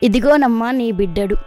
ఇదిగోనమ్మా నీ బిడ్డడు.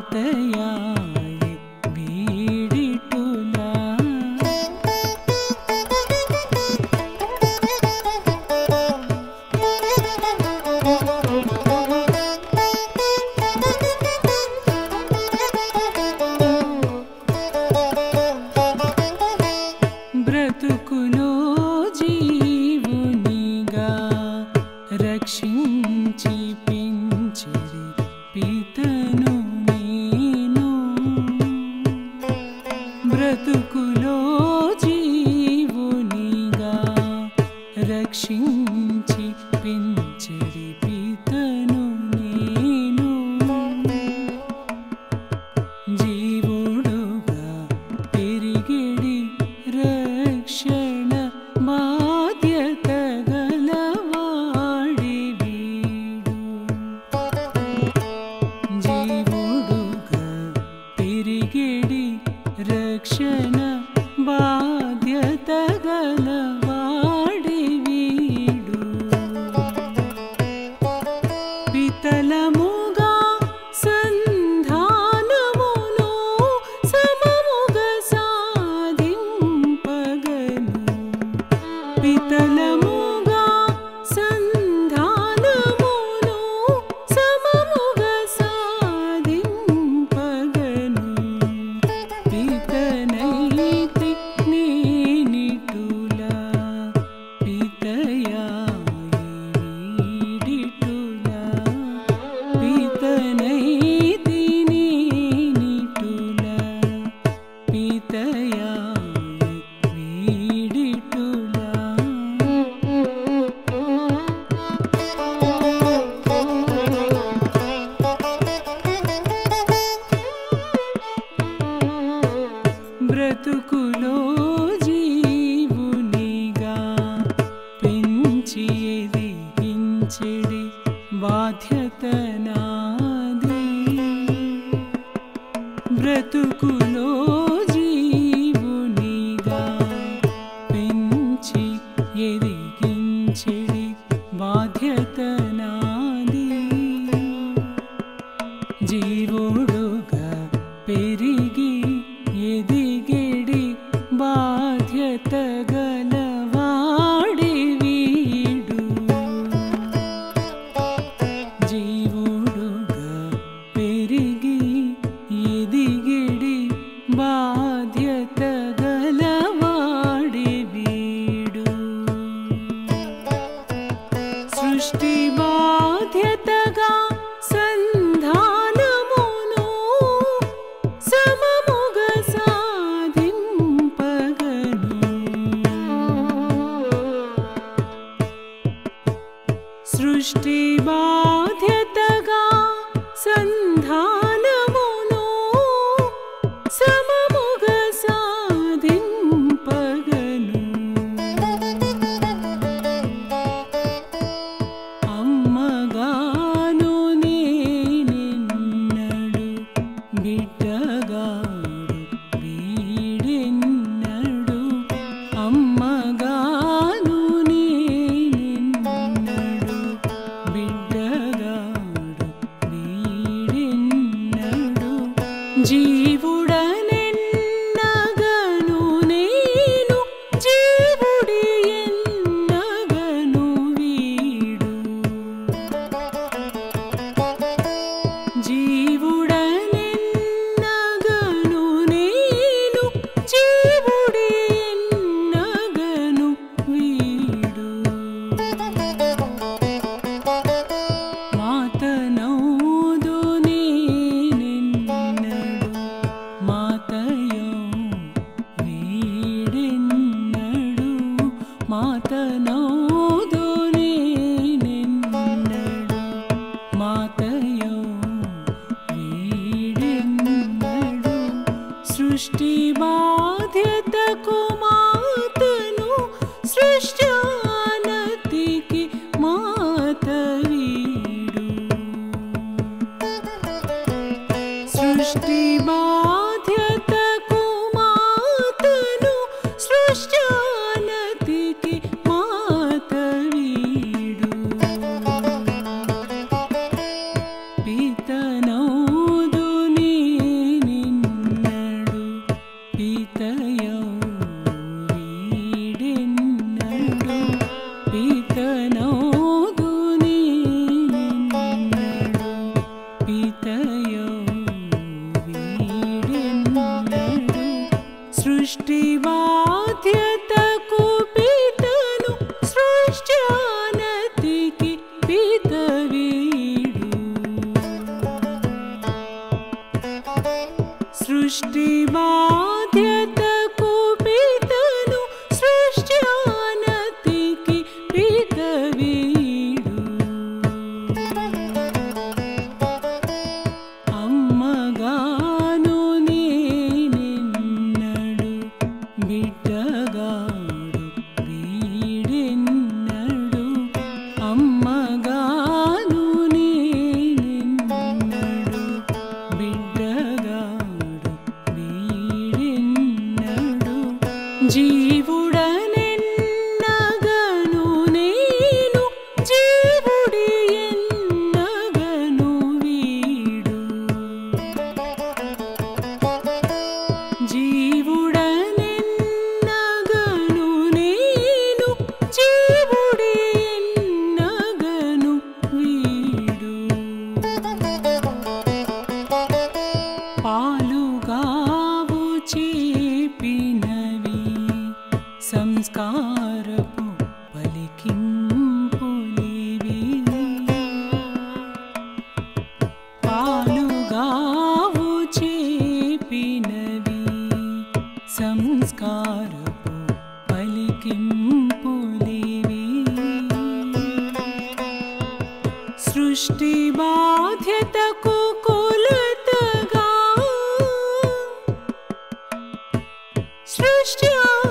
మాతయాయె వీడిటులా బ్రతుకులో జీవునిగా రక్షించి పెంచిరి పితను నేను బ్రతుకులో జీవునిగా రక్షించి పెంచిరి పితను నేను జీవుడుగా పెరిగిడి రక్షణ బాధ్యత గలవాడి వీడు జీవుడుగా పెరిగిడి రక్షణ బాధ్యత గలవాడి వీడు పితలముగా సంధానమును సమముగా సాధింపగను పితలముగా సంధానమును సమముగా సాధింపగను పితనైతి నేనిటులా పితయాయె వీడిటులా పితనైతి నేనిటులా పితయాయె వీడిటులా బ్రతుకులో జీవునిగా పెంచి ఎదిగించెడి బాధ్యత నాది బ్రతుకులో జీవునిగా పెంచి ఎదిగించెడి బాధ్యత నాది జీవుడుగా పెరిగి ఎదిగిడి బాధ్యత గలవాడి వీడు జీవుడుగా పెరిగి ఎదిగిడి బాధ్యత గలవాడి వీడు సృష్టి బాధ్యతగా సంధానమును సమముగా సాధింపగను సృష్టి బాధ్యతగా సంధానమును సమముగా సాధింపగను అమ్మగాను నేనెన్నడు బిడ్డగాడు వీడెన్నడు అమ్మగాను నేనెన్నడు బిడ్డగాడు వీడెన్నడు జీవుడనెన్నగను నేను జీవుడి ఎన్నగను వీడు జీవుడనెన్నగను నేను జీవుడి ఎన్నగను వీడు మాతనౌదు నేనెన్నడు మాతయో వీడెన్నడు మాతనౌదు నేనెన్నడు మాతయో వీడెన్నడు సృష్టి బాధ్యతకు మాతను సృష్టానతికి మాత వీడు సృష్టి బాధ్యతకు మాతను సృష్టానతికి మాత వీడు పితనౌదు నీ సృష్టివాద్యతకు పితను సృష్ట్యానతికి పితవీడు సృష్టివాద్యతకు పితను సృష్ట్యానతికి పితవీడు అమ్మగాను నేనెన్నడు బిడ్డగాడు వీడెన్నడు అమ్మగాను నేనెన్నడు బిడ్డగాడు వీడెన్నడు జీవుడనెన్నగను నేను జీవుడి ఎన్నగను వీడు జీవుడనెన్నగను నేను జీవుడి ఎన్నగను వీడు పాలుగావు చేపినవి సంస్కారపు పలికింపులివి పాలుగావు చేపినవి సంస్కారపు పలికింపులివి సృష్టి బాధ్యతకు కొలతగా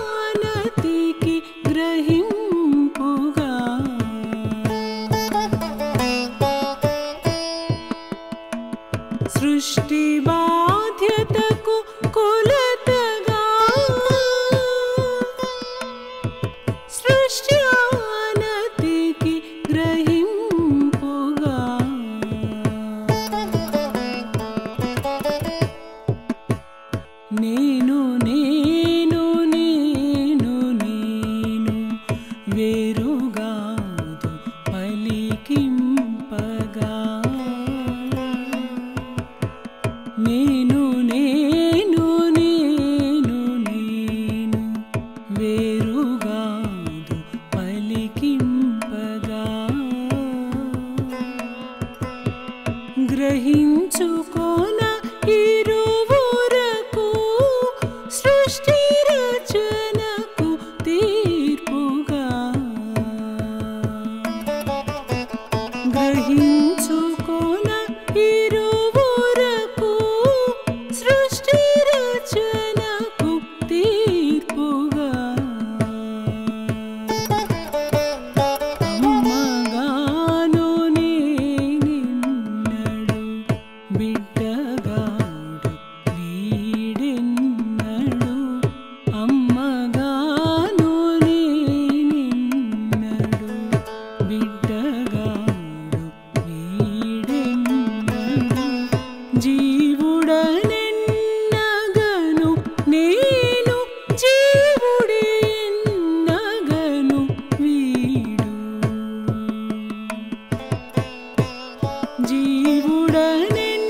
సృష్ట్యానతికి గ్రహింపుగా సృష్టి బాధ్యతకు కొలతగా సృష్ట్యానతికి గ్రహింపుగా నేను నేను నేను నేను వేరుగాదు పలికింపగా నేను నేను నేను నేను వేరుగాదు పలికింపగా గ్రహించుకోన ఇరువురకు సృష్టి రచనకు తీర్పుగా గ్రహించుకోన ఇరువురకు సృష్టి రచనకు తీర్పుగా అమ్మగాను నేనెన్నడు బిడ్డగాడు వీడెన్నడు అమ్మగాను నేనెన్నడు బిడ్డగాడు వీడెన్నడు జీవుడనెన్నగను నేను జీవుడి ఎన్నగను వీడు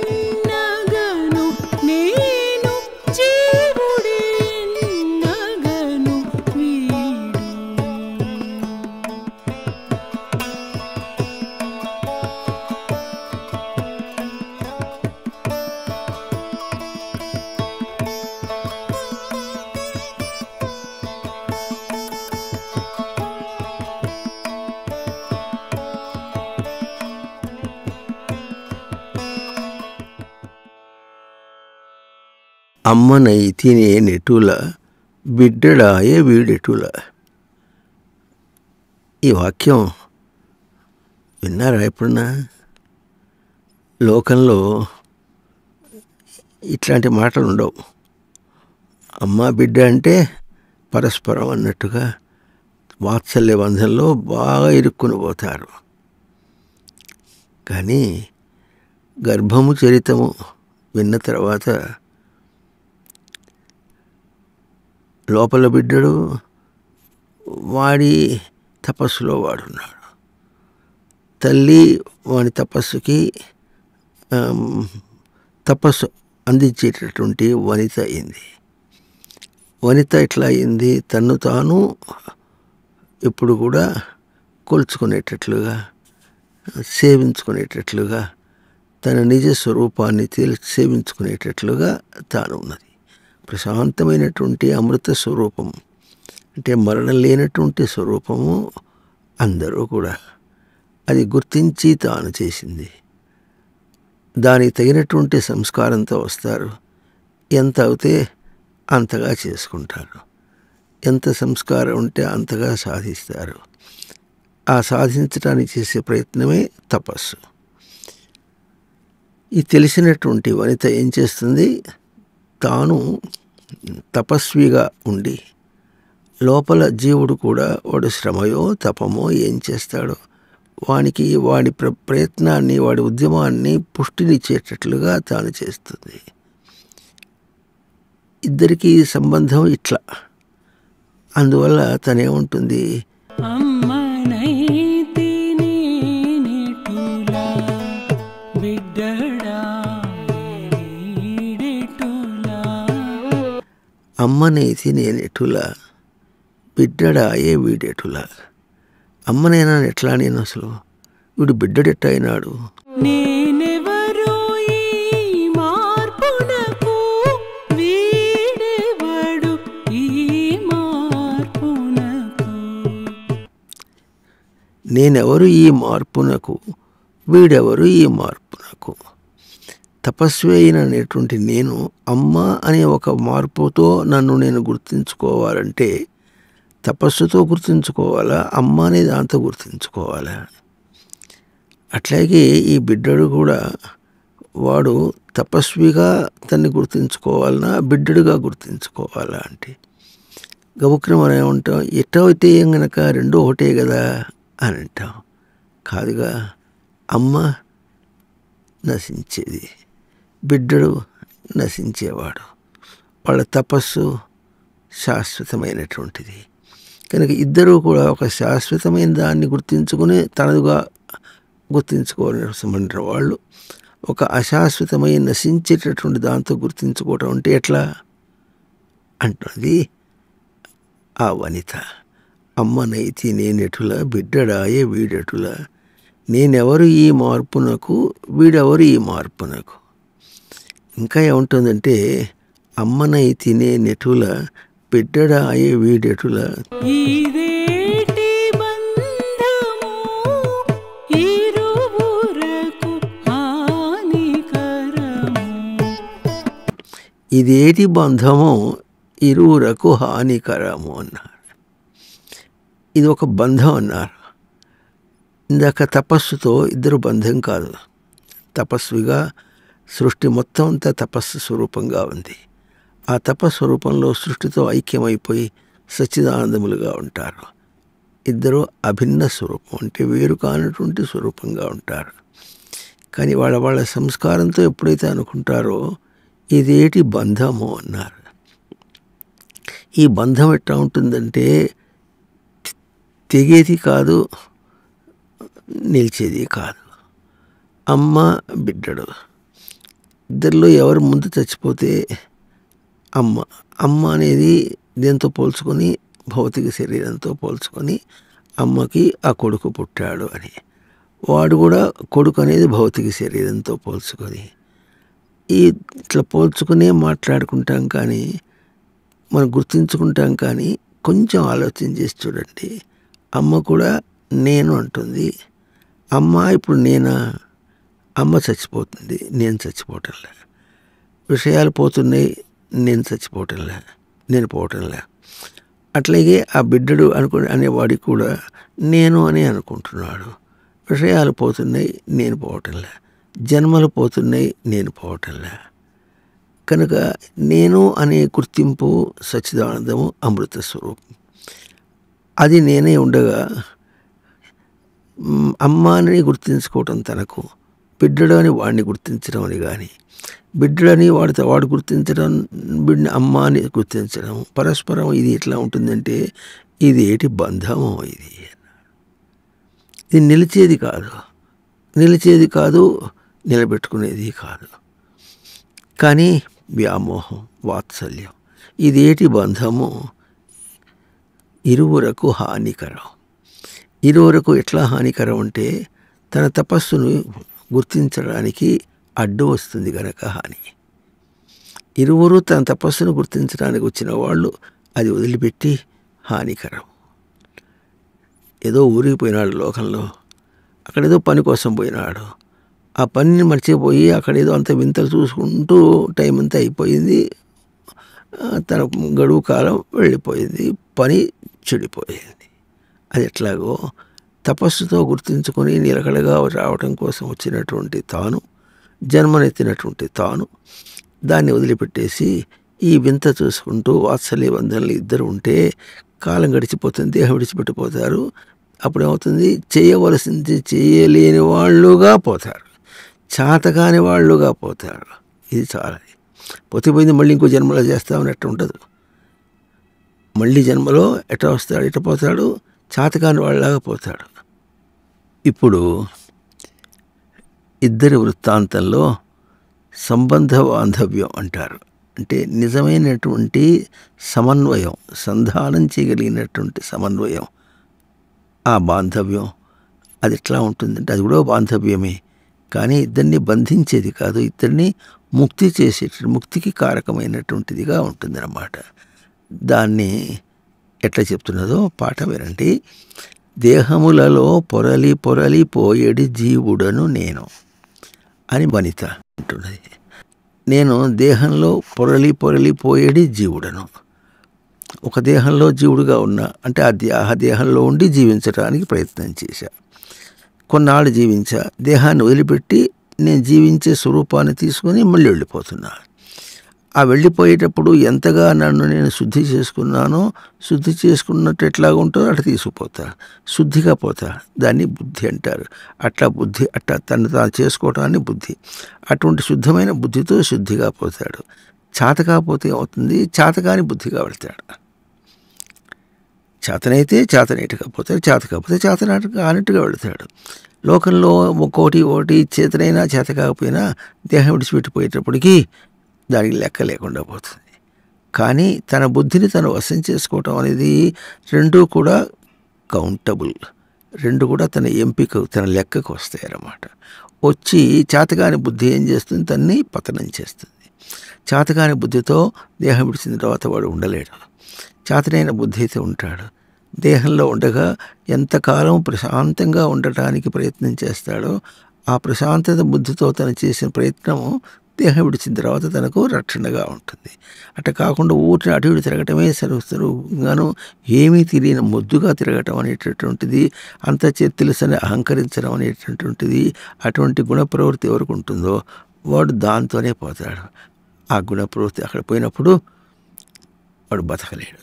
జీవుడనెన్నగను నేను జీవుడి ఎన్నగను వీడు అమ్మనైతినే నెటుల బిడ్డడాయే వీడెటుల. ఈ వాక్యం విన్నారా ఎప్పుడన్నా? లోకంలో ఇట్లాంటి మాటలు ఉండవు. అమ్మ బిడ్డ అంటే పరస్పరం అన్నట్టుగా వాత్సల్య బంధంలో బాగా ఇరుక్కుని పోతారు. కానీ గర్భము చరితము విన్న తర్వాత లోపల బిడ్డడు వాడి తపస్సులో వాడున్నాడు. తల్లి వాడి తపస్సుకి తపస్సు అందించేటటువంటి వనిత అయింది. వనిత ఎట్లా అయింది? తన్ను తాను ఎప్పుడు కూడా కొలుచుకునేటట్లుగా, సేవించుకునేటట్లుగా, తన నిజ స్వరూపాన్ని సేవించుకునేటట్లుగా తాను ఉన్నది. ప్రశాంతమైనటువంటి అమృత స్వరూపం అంటే మరణం లేనటువంటి స్వరూపము అందరూ కూడా అది గుర్తించి తాను చేసింది. దానికి తగినటువంటి సంస్కారంతో వస్తారు. ఎంత అవుతే అంతగా చేసుకుంటారు. ఎంత సంస్కారం ఉంటే అంతగా సాధిస్తారు. ఆ సాధించడానికి చేసే ప్రయత్నమే తపస్సు. ఈ తెలిసినటువంటి వనిత ఏం చేస్తుంది? తాను తపస్విగా ఉండి లోపల జీవుడు కూడా వాడు శ్రమయో తపమో ఏం చేస్తాడో వానికి వాడి ప్రయత్నాన్ని, వాడి ఉద్యమాన్ని పుష్టినిచ్చేటట్లుగా తాను చేస్తుంది. ఇద్దరికీ సంబంధం ఇట్లా. అందువల్ల తనేముంటుంది? అమ్మనైతి నేనెటులా బిడ్డడాయే వీడెటులా. అమ్మనైనా ఎట్లా నేను అసలు? వీడు బిడ్డడెట్ట అయినాడు? నేనెవరు ఈ మార్పునకు, వీడెవరు ఈ మార్పునకు. తపస్వి అయినటువంటి నేను అమ్మ అనే ఒక మార్పుతో నన్ను నేను గుర్తించుకోవాలంటే తపస్సుతో గుర్తించుకోవాలా, అమ్మ అనే దాంతో గుర్తించుకోవాలా? అట్లాగే ఈ బిడ్డడు కూడా వాడు తపస్విగా తన్ని గుర్తించుకోవాలన్నా బిడ్డడుగా గుర్తించుకోవాలా అంటే గబుక్కున మనం ఏమంటాం? ఎట్టయితే ఏం గనక రెండూ ఒకటే కదా అని అంటాం. కాదుగా. అమ్మ నశించేది, బిడ్డడు నశించేవాడు. వాళ్ళ తపస్సు శాశ్వతమైనటువంటిది. కనుక ఇద్దరూ కూడా ఒక శాశ్వతమైన దాన్ని గుర్తించుకుని తనదుగా గుర్తించుకోవాల్సిన వాళ్ళు ఒక అశాశ్వతమైన నశించేటటువంటి దాంతో గుర్తించుకోవటం అంటే ఎట్లా అంటున్నది ఆ వనిత. అమ్మనైతి నేనెటులా బిడ్డడాయే వీడెటులా. నేనెవరు ఈ మార్పునకు, వీడెవరు ఈ మార్పునకు. ఇంకా ఏముంటుందంటే అమ్మనైతి నేనెటులా బిడ్డడాయే వీడెటులా. ఇదేటి బంధమో ఇరువురకు హానికరము అన్నారు. ఇది ఒక బంధం అన్నారు. ఇందాక తపస్సుతో ఇద్దరు బంధం కాదు. తపస్విగా సృష్టి మొత్తం అంతా తపస్సు స్వరూపంగా ఉంది. ఆ తపస్వరూపంలో సృష్టితో ఐక్యమైపోయి సచ్చిదానందములుగా ఉంటారు. ఇద్దరు అభిన్న స్వరూపం అంటే వేరు కానటువంటి స్వరూపంగా ఉంటారు. కానీ వాళ్ళ వాళ్ళ సంస్కారంతో ఎప్పుడైతే అనుకుంటారో ఇదేటి బంధము అన్నారు. ఈ బంధం ఎట్లా ఉంటుందంటే తెగేది కాదు, నిలిచేది కాదు. అమ్మ బిడ్డడు ఇద్దరిలో ఎవరు ముందు చచ్చిపోతే అమ్మ అమ్మ అనేది దేంతో పోల్చుకొని, భౌతిక శరీరంతో పోల్చుకొని అమ్మకి ఆ కొడుకు పుట్టాడు అని, వాడు కూడా కొడుకు అనేది భౌతిక శరీరంతో పోల్చుకొని ఇట్లా పోల్చుకునే మాట్లాడుకుంటాం. కానీ మనం గుర్తించుకుంటాం. కానీ కొంచెం ఆలోచన చేసి చూడండి. అమ్మ కూడా నేను అంటుంది. అమ్మ ఇప్పుడు నేనా? అమ్మ చచ్చిపోతుంది, నేను చచ్చిపోవటంలే. విషయాలు పోతున్నాయి, నేను చచ్చిపోవటంలే, నేను పోవటంలే. అట్లాగే ఆ బిడ్డడు అనేవాడికి కూడా నేను అని అనుకుంటున్నాడు. విషయాలు పోతున్నాయి, నేను పోవటంలే. జన్మలు పోతున్నాయి, నేను పోవటంలే. కనుక నేను అనే గుర్తింపు సచ్చిదానందము అమృత స్వరూపం. అది నేనే ఉండగా అమ్మ అని గుర్తించుకోవటం తనకు, బిడ్డడు అని వాడిని గుర్తించడం అని కానీ, బిడ్డడని వాడు గుర్తించడం, బిడ్డని అమ్మ అని గుర్తించడం పరస్పరం ఇది ఎట్లా ఉంటుందంటే ఇది ఏటి బంధమో. ఇది నిలిచేది కాదు, నిలబెట్టుకునేది కాదు. కానీ వ్యామోహం, వాత్సల్యం ఇదేటి బంధము? ఇరువురకు హానికరం. ఇరువురకు ఎట్లా హానికరం అంటే తన తపస్సును గుర్తించడానికి అడ్డు వస్తుంది కనుక హాని. ఇరువురు తన తపస్సును గుర్తించడానికి వచ్చిన వాళ్ళు అది వదిలిపెట్టి హానికరం. ఏదో ఊరికి పోయినాడు లోకంలో, అక్కడేదో పని కోసం పోయినాడు. ఆ పనిని మర్చిపోయి అక్కడేదో అంత వింతలు చూసుకుంటూ టైం అంతా అయిపోయింది. తన గడువు కాలం వెళ్ళిపోయింది, పని చెడిపోయింది. అది ఎట్లాగో తపస్సుతో గుర్తించుకొని నిలకడగా రావటం కోసం వచ్చినటువంటి తాను, జన్మనెత్తినటువంటి తాను దాన్ని వదిలిపెట్టేసి ఈ వింత చూసుకుంటూ వాత్సల్య బంధనలు ఇద్దరు ఉంటే కాలం గడిచిపోతుంది, దేహం విడిచిపెట్టిపోతారు. అప్పుడేమవుతుంది? చేయవలసింది చేయలేని వాళ్ళుగా పోతారు, చాతకాని వాళ్ళుగా పోతారు. ఇది చాలా పోతే మళ్ళీ ఇంకో జన్మలో చేస్తామని ఎట్ట ఉండదు. మళ్ళీ జన్మలో ఎట్లా వస్తాడు, ఎట్ట పోతాడు? చాతకాని వాళ్ళలాగా పోతాడు. ఇప్పుడు ఇద్దరి వృత్తాంతంలో సంబంధ బాంధవ్యం అంటారు. అంటే నిజమైనటువంటి సమన్వయం, సంధానం చేయగలిగినటువంటి సమన్వయం, ఆ బాంధవ్యం అది ఎట్లా ఉంటుందంటే అది కూడా బాంధవ్యమే, కానీ ఇద్దరిని బంధించేది కాదు, ఇద్దరిని ముక్తి చేసేట ముక్తికి కారకమైనటువంటిదిగా ఉంటుందన్నమాట. దాన్ని ఎట్లా చెప్తున్నదో పాట వినండి. దేహములలో పొరలి పొరలి పోయేడి జీవుడను నేను అని వనిత అంటున్నది. నేను దేహంలో పొరలి పొరలి పోయేడి జీవుడను. ఒక దేహంలో జీవుడుగా ఉన్నా అంటే ఆ దేహంలో ఉండి జీవించడానికి ప్రయత్నం చేశా. కొన్నాళ్ళు జీవించా, దేహాన్ని వదిలిపెట్టి నేను జీవించే స్వరూపాన్ని తీసుకొని మళ్ళీ వెళ్ళిపోతున్నా. ఆ వెళ్ళిపోయేటప్పుడు ఎంతగా నన్ను నేను శుద్ధి చేసుకున్నానో, శుద్ధి చేసుకున్నట్టు ఎట్లాగా ఉంటుందో అట్లా తీసుకుపోతా, శుద్ధిగా పోతా. దాన్ని బుద్ధి అంటారు. అట్లా బుద్ధి అట్లా తను తాను చేసుకోవటాన్ని బుద్ధి. అటువంటి శుద్ధమైన బుద్ధితో శుద్ధిగా పోతాడు. చాతకాపోతే ఏమవుతుంది? చాతకాని బుద్ధిగా వెళ్తాడు. చేతనైతే చేతనేటుగా పోతాడు, చేతకాకపోతే చేతనాటుగా అన్నట్టుగా వెళతాడు. లోకంలో ఒకటి చేతనైనా చేత కాకపోయినా దేహం విడిచిపెట్టిపోయేటప్పటికీ దానికి లెక్క లేకుండా పోతుంది. కానీ తన బుద్ధిని తను వశం చేసుకోవటం అనేది రెండూ కూడా కౌంటబుల్, రెండు కూడా తన ఎంపిక, తన లెక్కకు వస్తాయి అన్నమాట. వచ్చి చేతకాని బుద్ధి ఏం చేస్తుంది? తన్ని పతనం చేస్తుంది. చేతకాని బుద్ధితో దేహం విడిచిన తర్వాత వాడు ఉండలేడు. చేతనైన బుద్ధి అయితే ఉంటాడు. దేహంలో ఉండగా ఎంతకాలం ప్రశాంతంగా ఉండటానికి ప్రయత్నం చేస్తాడో ఆ ప్రశాంతత బుద్ధితో తను చేసిన ప్రయత్నము దేహం విడిచిన తర్వాత తనకు రక్షణగా ఉంటుంది. అట్లా కాకుండా ఊరిని అటు ఇటు తిరగటమే సరుగాను ఏమీ తెలియని మొద్దుగా తిరగటం అనేటటువంటిది, అంత తెలుసని అహంకరించడం అనేటటువంటిది, అటువంటి గుణ ప్రవృత్తి ఎవరికి ఉంటుందో వాడు దాంతోనే పోతాడు. ఆ గుణ ప్రవృత్తి అక్కడ పోయినప్పుడు వాడు బతకలేడు,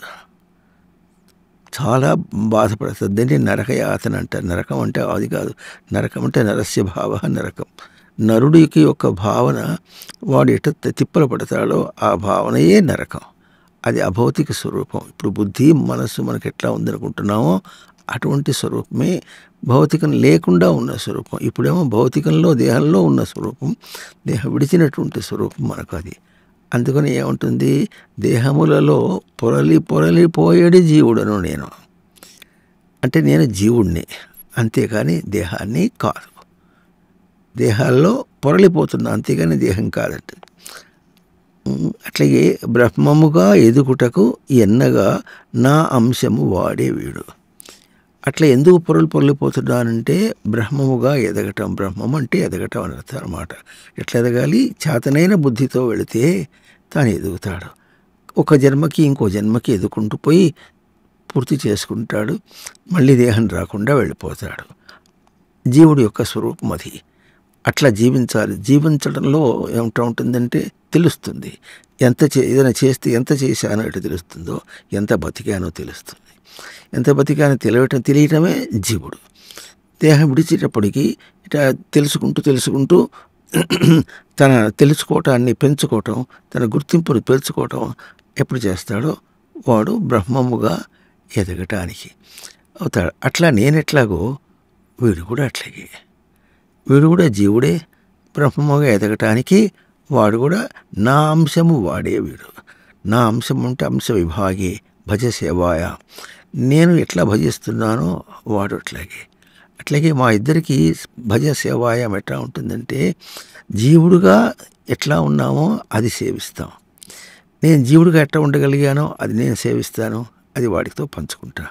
చాలా బాధపడుతుంది. దీన్ని నరకయాతన అంటారు. నరకం అంటే అది కాదు, నరకం అంటే నరస్య భావ నరకం. నరుడికి యొక్క భావన వాడు ఎట తిప్పలు పడతాడో ఆ భావనయే నరకం. అది అభౌతిక స్వరూపం. ఇప్పుడు బుద్ధి మనస్సు మనకు ఎట్లా ఉందనుకుంటున్నామో అటువంటి స్వరూపమే భౌతికం లేకుండా ఉన్న స్వరూపం. ఇప్పుడేమో భౌతికంలో దేహంలో ఉన్న స్వరూపం, దేహం విడిచినటువంటి స్వరూపం మనకు అది. అందుకని ఏముంటుంది? దేహములలో పొరలి పొరలి పోయేడి జీవుడను నేను. అంటే నేను జీవుడిని, అంతేకాని దేహాన్ని కాదు. దేహాల్లో పొరలిపోతున్నా, అంతేగాని దేహం కాదంటే. అట్లాగే బ్రహ్మముగా ఎదుగుటకు ఎన్నగా నా అంశము వాడే వీడు. అట్లా ఎందుకు పొరలిపోతున్నానంటే బ్రహ్మముగా ఎదగటం. బ్రహ్మం అంటే ఎదగటం అని అర్థం అన్నమాట. ఎట్లా ఎదగాలి? చేతనైన బుద్ధితో వెళితే తాను ఎదుగుతాడు. ఒక జన్మకి ఇంకో జన్మకి ఎదుకుంటూ పోయి పూర్తి చేసుకుంటాడు. మళ్ళీ దేహం రాకుండా వెళ్ళిపోతాడు. జీవుడి యొక్క స్వరూపం అది. అట్లా జీవించాలి. జీవించడంలో ఏమిటా ఉంటుందంటే తెలుస్తుంది. ఏదైనా చేస్తే ఎంత చేశానో ఎటు తెలుస్తుందో, ఎంత బతికానో తెలుస్తుంది. ఎంత బతికానో తెలియటమే జీవుడు. దేహం విడిచేటప్పటికీ ఇట్లా తెలుసుకుంటూ తన తెలుసుకోవటాన్ని పెంచుకోవటం, తన గుర్తింపును పెంచుకోవటం ఎప్పుడు చేస్తాడో వాడు బ్రహ్మముగా ఎదగటానికి అవుతాడు. అట్లా నేనెట్లాగో వీడు కూడా అట్లాగే. వీడు కూడా జీవుడే. బ్రహ్మముగా ఎదగటానికి వాడు కూడా నా అంశము వాడే వీడు. నా అంశం ఉంటే అంశ విభాగే భజ సేవాయ. నేను ఎట్లా భజిస్తున్నానో వాడు అట్లాగే మా ఇద్దరికి భజ సేవాయం ఎట్లా ఉంటుందంటే, జీవుడుగా ఎట్లా ఉన్నామో అది సేవిస్తాం. నేను జీవుడుగా ఎట్లా ఉండగలిగానో అది నేను సేవిస్తాను, అది వాడితో పంచుకుంటా.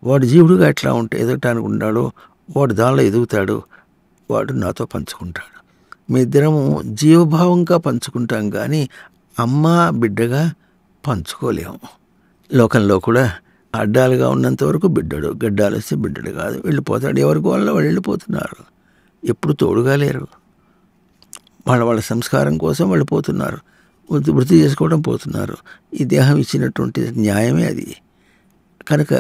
వాడు జీవుడుగా ఎట్లా ఉంటే ఎదగటానికి ఉన్నాడో వాడు దానిలో ఎదుగుతాడు, వాడు నాతో పంచుకుంటాడు. మీ ఇద్దరము జీవభావంగా పంచుకుంటాం కానీ అమ్మ బిడ్డగా పంచుకోలేము. లోకంలో కూడా అడ్డాలుగా ఉన్నంత వరకు బిడ్డడు, గడ్డాలు వస్తే బిడ్డడు కాదు, వెళ్ళిపోతాడు. ఎవరికి వాళ్ళ వాళ్ళు వెళ్ళిపోతున్నారు, ఎప్పుడు తోడుగా లేరు. వాళ్ళ సంస్కారం కోసం వెళ్ళిపోతున్నారు, వృత్తి చేసుకోవడం పోతున్నారు. ఈ దేహం ఇచ్చినటువంటి న్యాయమే అది. కనుక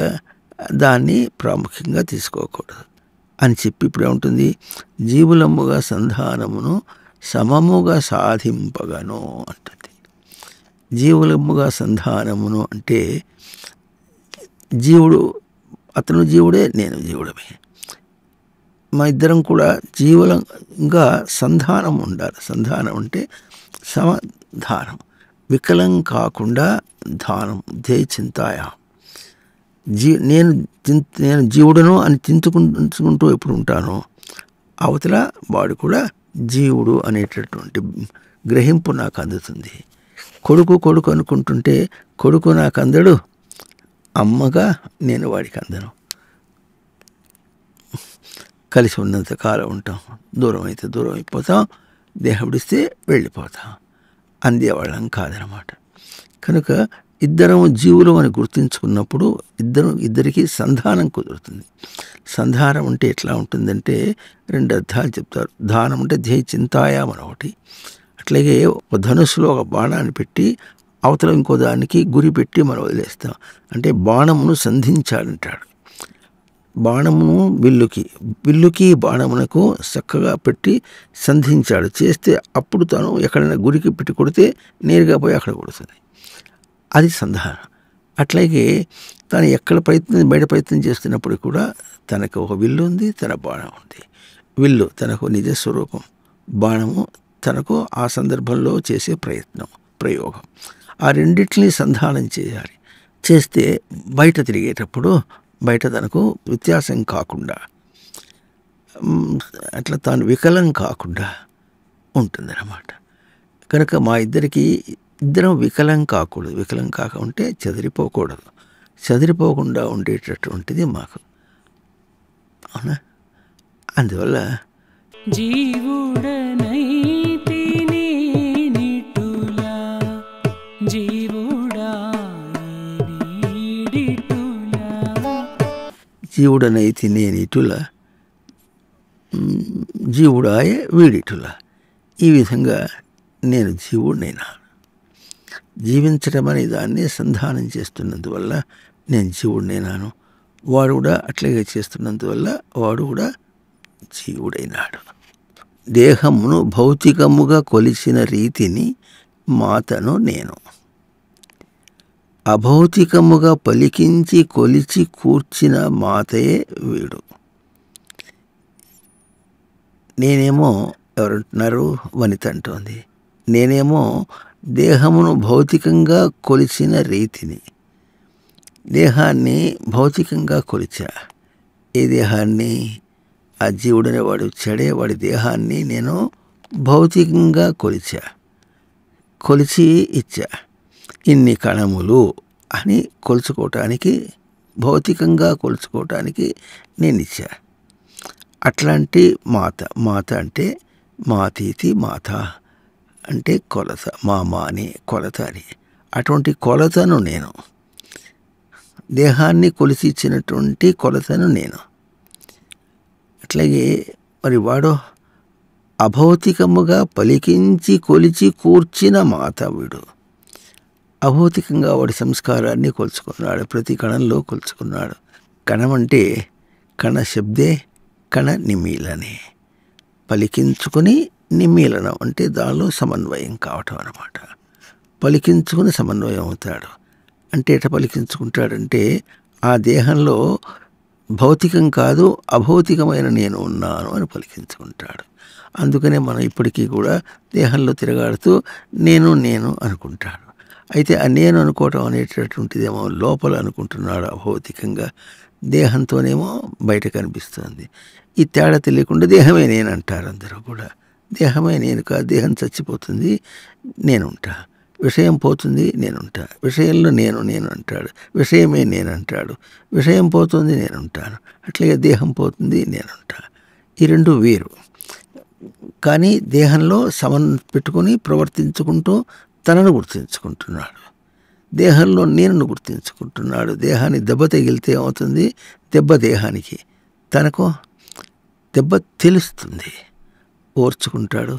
దాన్ని ప్రాముఖ్యంగా తీసుకోకూడదు అని చెప్పి ఇప్పుడే ఉంటుంది, జీవులమ్ముగా సంధానమును సమముగా సాధింపగను అంటుంది. జీవులమ్ముగా సంధానమును అంటే జీవుడు, అతను జీవుడే, నేను జీవుడమే. మా ఇద్దరం కూడా జీవులంగా సంధానం ఉండాలి. సంధానం అంటే సమధానం, వికలం కాకుండా ధానం, ధ్యేయ చింతాయ. నేను జీవుడను అని చించుకుంటూ ఎప్పుడు ఉంటానో అవతల వాడు కూడా జీవుడు అనేటటువంటి గ్రహింపు నాకు అందుతుంది. కొడుకు అనుకుంటుంటే కొడుకు నాకు అందడు, అమ్మగా నేను వాడికి అందను. కలిసి ఉన్నంత కాలం ఉంటాం, దూరం అయితే దూరం అయిపోతాం, దేహం విడిస్తే వెళ్ళిపోతాం, అందేవాళ్ళం కాదనమాట. కనుక ఇద్దరం జీవులు అని గుర్తించుకున్నప్పుడు ఇద్దరికి సంధానం కుదురుతుంది. సంధానం అంటే ఎట్లా ఉంటుందంటే 2 అర్థాలు చెప్తారు. దానం అంటే ధ్యేయ చింతాయాం అని ఒకటి, అట్లాగే ఒక ధనుస్సులో ఒక బాణాన్ని పెట్టి అవతల ఇంకో దానికి గురి పెట్టి మనం వదిలేస్తాం. అంటే బాణమును సంధించాడంటాడు. బాణమును విల్లుకి బాణమునకు చక్కగా పెట్టి సంధించాడు. చేస్తే అప్పుడు తను ఎక్కడైనా గురికి పెట్టి కొడితే నేరుగా పోయి అక్కడ కొడుతుంది. అది సంధానం. అట్లాగే తను ఎక్కడ బయట ప్రయత్నం చేస్తున్నప్పుడు కూడా తనకు ఒక విల్లు ఉంది, తన బాణం ఉంది. విల్లు తనకు నిజస్వరూపం, బాణము తనకు ఆ సందర్భంలో చేసే ప్రయోగం. ఆ రెండింటిని సంధానం చేయాలి. చేస్తే బయట తిరిగేటప్పుడు బయట తనకు వ్యత్యాసం కాకుండా, అట్లా తాను వికలం కాకుండా ఉంటుందన్నమాట. కనుక మా ఇద్దరం వికలం కాకూడదు. వికలం కాకుంటే చెదిరిపోకూడదు. చెదిరిపోకుండా ఉండేటటువంటిది మాకు. అవునా? అందువల్ల జీవుడనైతి నేనిటుల జీవుడాయే వీడిటుల. ఈ విధంగా నేను జీవుడినైనా. జీవించడం అనే దాన్ని సంధానం చేస్తున్నందువల్ల నేను జీవుడినైనాను. వాడు కూడా అట్లాగే చేస్తున్నందువల్ల వాడు కూడా జీవుడైనాడు. దేహమును భౌతికముగా కొలిచిన రీతిని మాతను నేను, అభౌతికముగా పలికించి కొలిచి కూర్చిన మాతయే వీడు. నేనేమో ఎవరంటున్నారు, వనిత అంటోంది. నేనేమో దేహమును భౌతికంగా కొలిచిన రీతిని, దేహాన్ని భౌతికంగా కొలిచా. ఏ దేహాన్ని? ఆ జీవుడనే వాడు వచ్చాడే, వాడి దేహాన్ని నేను భౌతికంగా కొలిచి ఇచ్చా. ఇన్ని కణములు అని కొలుచుకోవటానికి, భౌతికంగా కొలుచుకోవటానికి నేను ఇచ్చా. అట్లాంటి మాత అంటే మాతీతి మాత అంటే కొలత, మామా అని కొలత అని. అటువంటి కొలతను నేను, దేహాన్ని కొలిసి ఇచ్చినటువంటి కొలతను నేను. అట్లాగే మరి వాడు అభౌతికముగా పలికించి కొలిచి కూర్చిన మాత వీడు. అభౌతికంగా వాడి సంస్కారాన్ని కొలుచుకున్నాడు, ప్రతి కణంలో కొలుచుకున్నాడు. కణం అంటే కణ శబ్దే కణ నిమీలనే, పలికించుకొని నిమీలనం అంటే దానిలో సమన్వయం కావటం అన్నమాట. పలికించుకుని సమన్వయం అవుతాడు. అంటే ఎట్లా పలికించుకుంటాడంటే ఆ దేహంలో భౌతికం కాదు అభౌతికమైన నేను ఉన్నాను అని పలికించుకుంటాడు. అందుకనే మనం ఇప్పటికీ కూడా దేహంలో తిరగాడుతూ నేను అనుకుంటాడు. అయితే ఆ నేను అనుకోవటం అనేటటువంటిదేమో లోపల అనుకుంటున్నాడు అభౌతికంగా, దేహంతోనేమో బయట కనిపిస్తుంది. ఈ తేడా తెలియకుండా దేహమే నేను అంటారు అందరూ కూడా. దేహమే నేను కాదు, దేహం చచ్చిపోతుంది, నేనుంటా. విషయం పోతుంది, నేనుంటా. విషయంలో నేను అంటాడు, విషయమే నేను అంటాడు. విషయం పోతుంది, నేనుంటాను. అట్లాగే దేహం పోతుంది, నేనుంటా. ఈ రెండు వేరు. కానీ దేహంలో సమన్ పెట్టుకొని ప్రవర్తించుకుంటూ తనను గుర్తించుకుంటున్నాడు. దేహంలో నేను గుర్తించుకుంటున్నాడు. దేహాన్ని దెబ్బ తగిలితే ఏమవుతుంది? దెబ్బ దేహానికి, తనకు దెబ్బ తెలుస్తుంది. ఓర్చుకుంటాడు,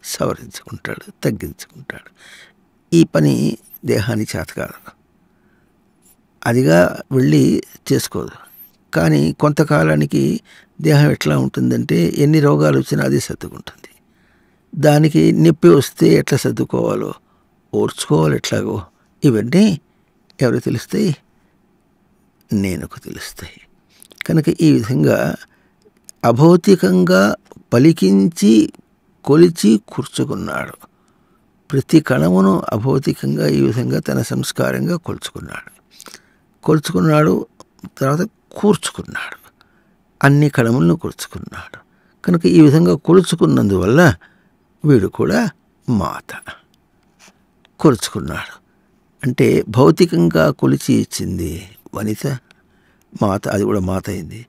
సవరించుకుంటాడు, తగ్గించుకుంటాడు. ఈ పని దేహానికి చేత కాదు, అదిగా వెళ్ళి చేసుకోదు. కానీ కొంతకాలానికి దేహం ఎట్లా ఉంటుందంటే ఎన్ని రోగాలు వచ్చినా అది సర్దుకుంటుంది. దానికి నొప్పి వస్తే ఎట్లా సర్దుకోవాలో, ఓర్చుకోవాలి ఎట్లాగో, ఇవన్నీ ఎవరికి తెలుస్తాయి? నేనుకు తెలుస్తాయి. కనుక ఈ విధంగా అభౌతికంగా పలికించి కొలిచి కూర్చుకున్నాడు. ప్రతి కణమును అభౌతికంగా ఈ విధంగా తన సంస్కారంగా కొలుచుకున్నాడు. తర్వాత కూర్చుకున్నాడు, అన్ని కణములను కూర్చుకున్నాడు. కనుక ఈ విధంగా కొలుచుకున్నందువల్ల వీడు కూడా మాత కొలుచుకున్నాడు. అంటే భౌతికంగా కొలిచి ఇచ్చింది వనిత మాత, అది కూడా మాత అయింది.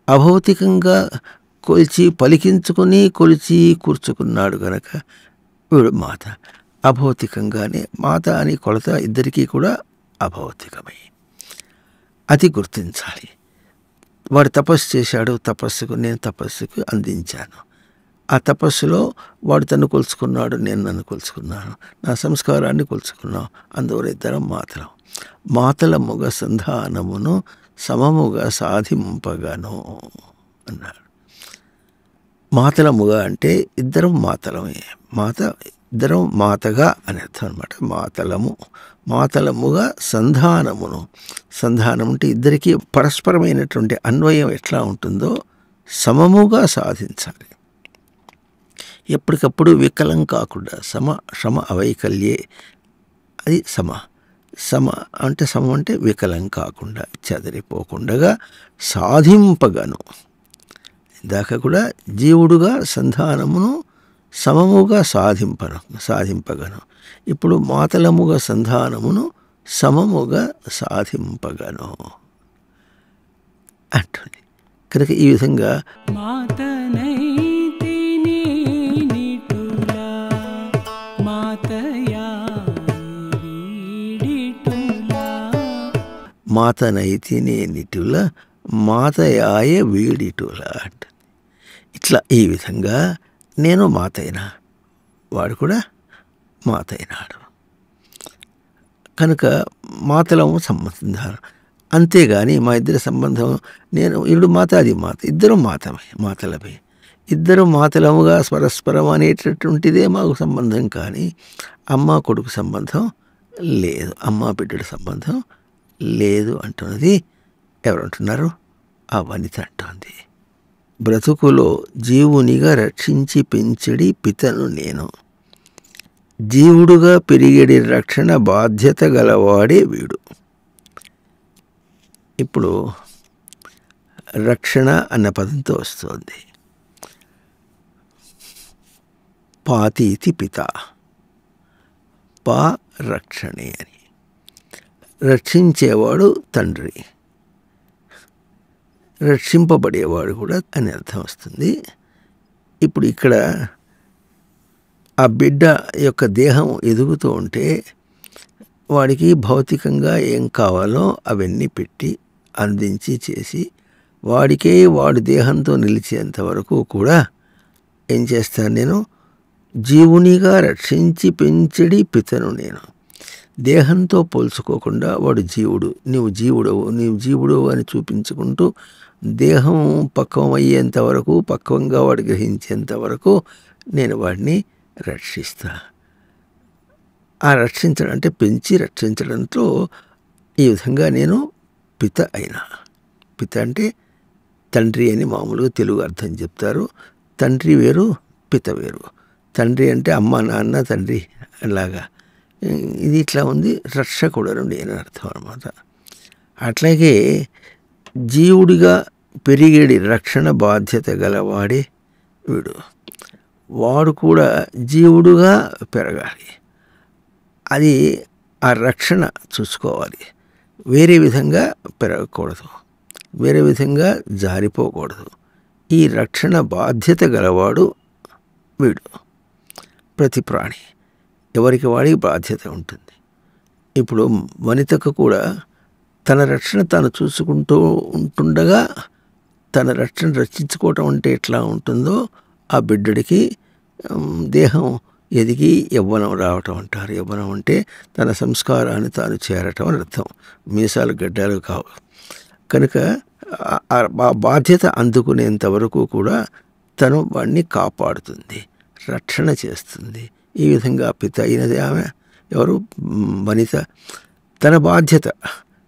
అభౌతికంగా కొలిచి పలికించుకుని కొలిచి కూర్చుకున్నాడు కనుక వీడు మాత. అభౌతికంగానే మాత అని కొలత ఇద్దరికీ కూడా అభౌతికమే. అది గుర్తించాలి. వాడు తపస్సు చేశాడు, తపస్సుకు నేను తపస్సుకు అందించాను. ఆ తపస్సులో వాడు తను కొలుచుకున్నాడు, నేను నన్ను కొలుచుకున్నాను, నా సంస్కారాన్ని కొలుచుకున్నాం. అందువల్ల ఇద్దరం మాతలం. మాతలముగ సంధానమును సమముగా సాధింపగను అన్నాడు. మాతలముగా అంటే ఇద్దరం మాతలమే. ఇద్దరం మాతగా అని అర్థం అనమాట. మాతలముగా సంధానమును, సంధానం అంటే ఇద్దరికీ పరస్పరమైనటువంటి అన్వయం ఎట్లా ఉంటుందో సమముగా సాధించాలి. ఎప్పటికప్పుడు వికలం కాకుండా, సమ అవైకల్యే, అది సమ అంటే వికలం కాకుండా, చెదరిపోకుండా సాధింపగను. ఇందాక కూడా జీవుడుగా సంధానమును సమముగా సాధింపగను. ఇప్పుడు మాతలముగా సంధానమును సమముగా సాధింపగను అంటుంది. కనుక ఈ విధంగా మాతనైతినే నిటుల మాతయాయ వీడిటుల అంటుంది. ఇట్లా ఈ విధంగా నేను మాతైనా, వాడు కూడా మాతైనాడు. కనుక మాతలము సంబంధం. అంతేగాని మా ఇద్దరి సంబంధం నేను ఇడు మాత, అది మాత, ఇద్దరు మాతలమే. ఇద్దరు మాతలముగా పరస్పరం అనేటటువంటిదే మాకు సంబంధం. కానీ అమ్మ కొడుకు సంబంధం లేదు, అమ్మ బిడ్డడి సంబంధం లేదు అంటున్నది ఎవరంటున్నారు? ఆ వనిత అంటుంది. బ్రతుకులో జీవునిగా రక్షించి పెంచడి పితను నేను, జీవుడుగా పెరిగడి రక్షణ బాధ్యత గలవాడే వీడు. ఇప్పుడు రక్షణ అన్న పదంతో వస్తుంది. పాతీతి పిత, పా రక్షణే అని. రక్షించేవాడు తండ్రి, రక్షింపబడేవాడు కూడా అని అర్థం వస్తుంది. ఇప్పుడు ఇక్కడ ఆ బిడ్డ యొక్క దేహం ఎదుగుతూ ఉంటే వాడికి భౌతికంగా ఏం కావాలో అవన్నీ పెట్టి అందించి చేసి వాడికే వాడు దేహంతో నిలిచేంత వరకు కూడా ఏం చేస్తాను? నేను జీవునిగా రక్షించి పెంచడి పితను నేను. దేహంతో పోల్చుకోకుండా వాడు జీవుడు, నీవు జీవుడవు అని చూపించుకుంటూ దేహం పక్వం అయ్యేంత వరకు, పక్వంగా వాడు గ్రహించేంత వరకు నేను వాడిని రక్షిస్తా. ఆ రక్షించడం అంటే పెంచి రక్షించడంతో ఈ విధంగా నేను పిత అయినా. పిత అంటే తండ్రి అని మామూలుగా తెలుగు అర్థం చెప్తారు. తండ్రి వేరు, పిత వేరు. తండ్రి అంటే అమ్మ నాన్న తండ్రి అలాగా. ఇది ఇట్లా ఉంది, రక్షకుడను నేను అర్థం అన్నమాట. అట్లాగే జీవుడిగా పెరిగేడి రక్షణ బాధ్యత గలవాడే వీడు. వాడు కూడా జీవుడుగా పెరగాలి. అది ఆ రక్షణ చూసుకోవాలి. వేరే విధంగా పెరగకూడదు, వేరే విధంగా జారిపోకూడదు. ఈ రక్షణ బాధ్యత గలవాడు వీడు. ప్రతి ప్రాణి ఎవరికి వాడికి బాధ్యత ఉంటుంది. ఇప్పుడు వనితకు కూడా తన రక్షణ తాను చూసుకుంటూ ఉంటుండగా తన రక్షణ రక్షించుకోవటం అంటే ఎట్లా ఉంటుందో ఆ బిడ్డడికి దేహం ఎదిగి యవ్వనం రావటం అంటారు. యవ్వనం అంటే తన సంస్కారాన్ని తాను చేరటం అని అర్థం. మీసాలు గడ్డాలు కావు. కనుక ఆ బాధ్యత అందుకునేంత వరకు కూడా తను వాడిని కాపాడుతుంది, రక్షణ చేస్తుంది. ఈ విధంగా పిత అయినది ఆమె ఎవరు, వనిత. తన బాధ్యత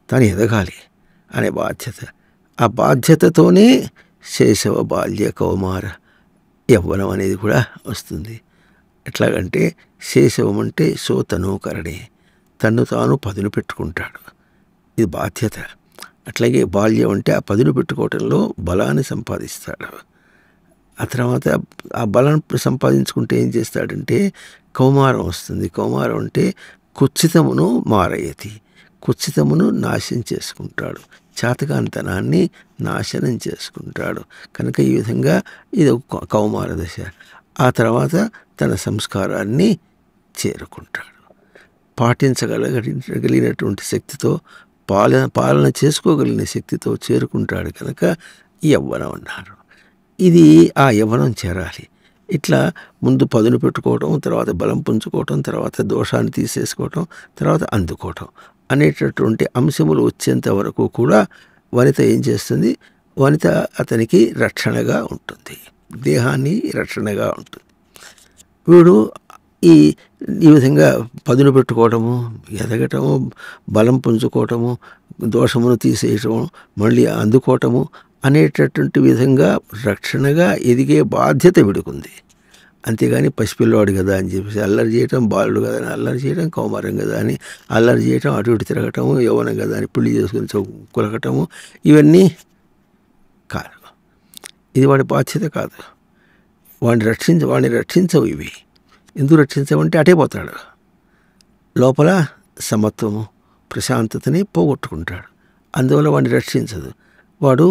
తను ఎదగాలి అనే బాధ్యత. ఆ బాధ్యతతోనే శైశవ బాల్య కౌమార యవ్వనం అనేది కూడా వస్తుంది. ఎట్లాగంటే శైశవం అంటే సోతనూకరణే, తన్ను తాను పదును పెట్టుకుంటాడు, ఇది బాధ్యత. అట్లాగే బాల్యం అంటే ఆ పదును పెట్టుకోవటంలో బలాన్ని సంపాదిస్తాడు. ఆ తర్వాత ఆ బలాన్ని సంపాదించుకుంటే ఏం చేస్తాడంటే కౌమారం వస్తుంది. కౌమారం అంటే కుత్సితమును మారయతి, కుత్సితమును నాశనం చేసుకుంటాడు, చాతకాంతనాన్ని నాశనం చేసుకుంటాడు. కనుక ఈ విధంగా ఇది కౌమార దశ. ఆ తర్వాత తన సంస్కారాన్ని చేరుకుంటాడు. పాటించగలిగినటువంటి శక్తితో, పాలన చేసుకోగలిగిన శక్తితో చేరుకుంటాడు. కనుక యవ్వనం అన్నారు. ఇది ఆ యవ్వనం చేరాలి. ఇట్లా ముందు పదును పెట్టుకోవటం, తర్వాత బలం పుంజుకోవటం, తర్వాత దోషాన్ని తీసేసుకోవటం, తర్వాత అందుకోవటం అనేటటువంటి అంశములు వచ్చేంత వరకు కూడా వనిత ఏం చేస్తుంది, వనిత అతనికి రక్షణగా ఉంటుంది, దేహాన్ని రక్షణగా ఉంటుంది. వీడు ఈ విధంగా పదును పెట్టుకోవటము, ఎదగటము, బలం పుంజుకోవటము, దోషమును తీసేయటము, మళ్ళీ అందుకోవటము అనేటటువంటి విధంగా రక్షణగా ఎదిగే బాధ్యత విడుకుంది. అంతేగాని పసిపిల్లవాడు కదా అని చెప్పేసి అల్లరి చేయటం, బాలుడు కదా అని అల్లరి చేయటం, కౌమారం కదా అని అల్లరి చేయటం, అటు ఇటు తిరగటము, యవ్వనం కదా అని పెళ్లి చేసుకుని కులకటము, ఇవన్నీ కాదు. ఇది వాడి బాధ్యత కాదు. వాడిని రక్షించవు ఇవి. ఎందుకు రక్షించవంటే అటే పోతాడు. లోపల సమత్వము, ప్రశాంతతని పోగొట్టుకుంటాడు. అందువల్ల వాడిని రక్షించదు. వాడు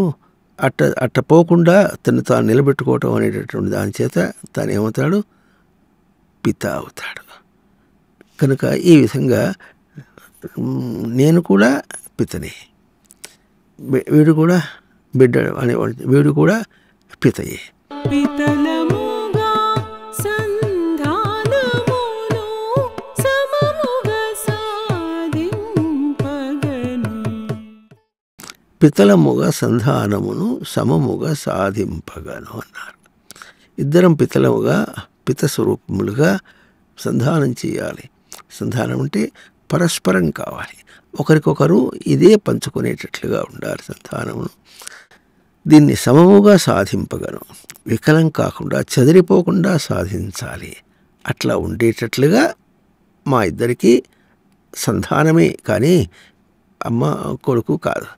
అట్ట పోకుండా తను తాను నిలబెట్టుకోవటం అనేటటువంటి దాని చేత తాను ఏమవుతాడు, పిత అవుతాడు. కనుక ఈ విధంగా నేను కూడా పితనే, వీడు కూడా బిడ్డ అనేవాడు, వీడు కూడా పితయే. పితలముగా సంధానమును సమముగా సాధింపగను అన్నారు. ఇద్దరం పితలముగా, పిత స్వరూపములుగా సంధానం చేయాలి. సంధానం అంటే పరస్పరం కావాలి, ఒకరికొకరు ఇదే పంచుకునేటట్లుగా ఉండాలి సంధానమును. దీన్ని సమముగా సాధింపగను, వికలం కాకుండా చెదిరిపోకుండా సాధించాలి. అట్లా ఉండేటట్లుగా మా ఇద్దరికి సంధానమే కానీ అమ్మ కొడుకు కాదు.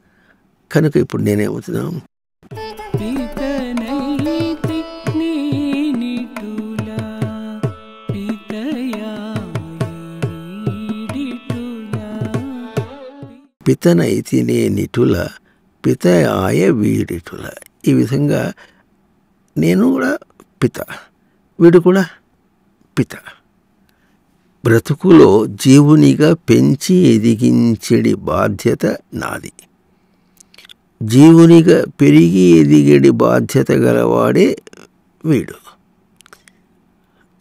కనుక ఇప్పుడు నేనేమవుతున్నాను, పితనైతి నేనిటుల పితయాయ వీడిటుల. ఈ విధంగా నేను కూడా పిత, వీడు కూడా పిత. బ్రతుకులో జీవునిగా పెంచి ఎదిగించడి బాధ్యత నాది. జీవునిగా పెరిగి ఎదిగడి బాధ్యత గలవాడే వీడు.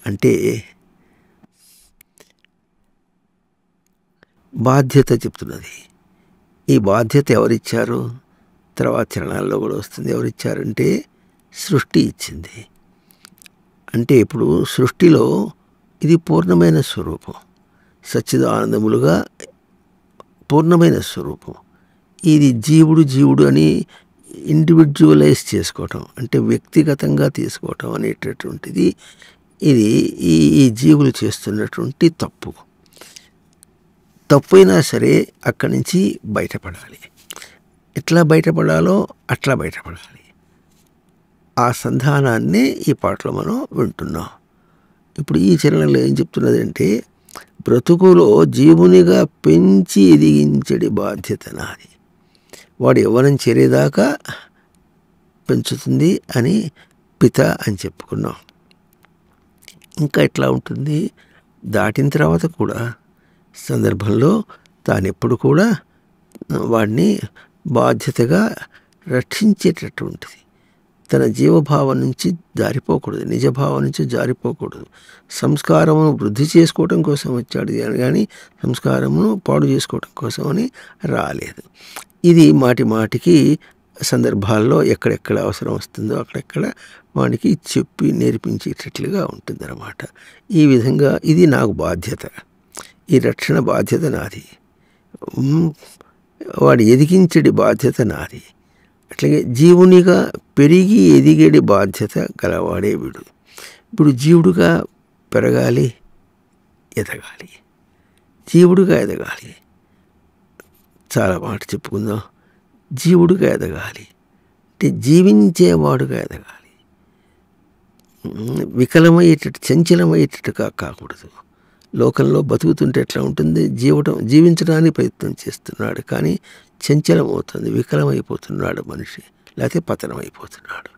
అంటే బాధ్యత చెప్తున్నది. ఈ బాధ్యత ఎవరిచ్చారు, తర్వాత చరణాల్లో కూడా వస్తుంది. ఎవరిచ్చారంటే సృష్టి ఇచ్చింది. అంటే ఇప్పుడు సృష్టిలో ఇది పూర్ణమైన స్వరూపం, సచ్చిదానందములుగా పూర్ణమైన స్వరూపం. ఇది జీవుడు అని ఇండివిజువలైజ్ చేసుకోవటం, అంటే వ్యక్తిగతంగా తీసుకోవటం అనేటటువంటిది ఇది ఈ జీవులు చేస్తున్నటువంటి తప్పు. తప్పైనా సరే అక్కడి నుంచి బయటపడాలి. ఎట్లా బయటపడాలో అట్లా బయటపడాలి. ఆ సంధానాన్నే ఈ పాటలో మనం వింటున్నాం. ఇప్పుడు ఈ చరణంలో ఏం చెప్తున్నదంటే, బ్రతుకులో జీవునిగా పెంచి ఎదిగించడి బాధ్యత నాది. వాడు యవ్వనం చేరేదాకా పెంచుతుంది అని పిత అని చెప్పుకున్నాం. ఇంకా ఎట్లా ఉంటుంది, దాటిన తర్వాత కూడా సందర్భంలో తాను ఎప్పుడు కూడా వాడిని బాధ్యతగా రక్షించేటట్టు ఉంటుంది. తన జీవభావం నుంచి జారిపోకూడదు, నిజభావం నుంచి జారిపోకూడదు. సంస్కారమును వృద్ధి చేసుకోవటం కోసం వచ్చాడు కానీ సంస్కారమును పాడు చేసుకోవటం కోసమని రాలేదు. ఇది మాటి మాటికి సందర్భాల్లో ఎక్కడెక్కడ అవసరం వస్తుందో అక్కడెక్కడ వాడికి చెప్పి నేర్పించేటట్లుగా ఉంటుందన్నమాట. ఈ విధంగా ఇది నాకు బాధ్యత, ఈ రక్షణ బాధ్యత నాది, వాడు ఎదిగించడి బాధ్యత నాది. అట్లాగే జీవునిగా పెరిగి ఎదిగేడి బాధ్యత గలవాడే వీడు. ఇప్పుడు జీవుడుగా పెరగాలి, ఎదగాలి, జీవుడుగా ఎదగాలి. చాలా మాట చెప్పుకుందాం. జీవుడుగా ఎదగాలి అంటే జీవించేవాడుగా ఎదగాలి. వికలమయ్యేటట్టు చంచలమయ్యేటట్టుగా కాకూడదు. లోకంలో బతుకుతుంటే ఎట్లా ఉంటుంది, జీవించడానికి ప్రయత్నం చేస్తున్నాడు కానీ చంచలమవుతుంది, వికలమైపోతున్నాడు మనిషి, లేకపోతే పతనం అయిపోతున్నాడు.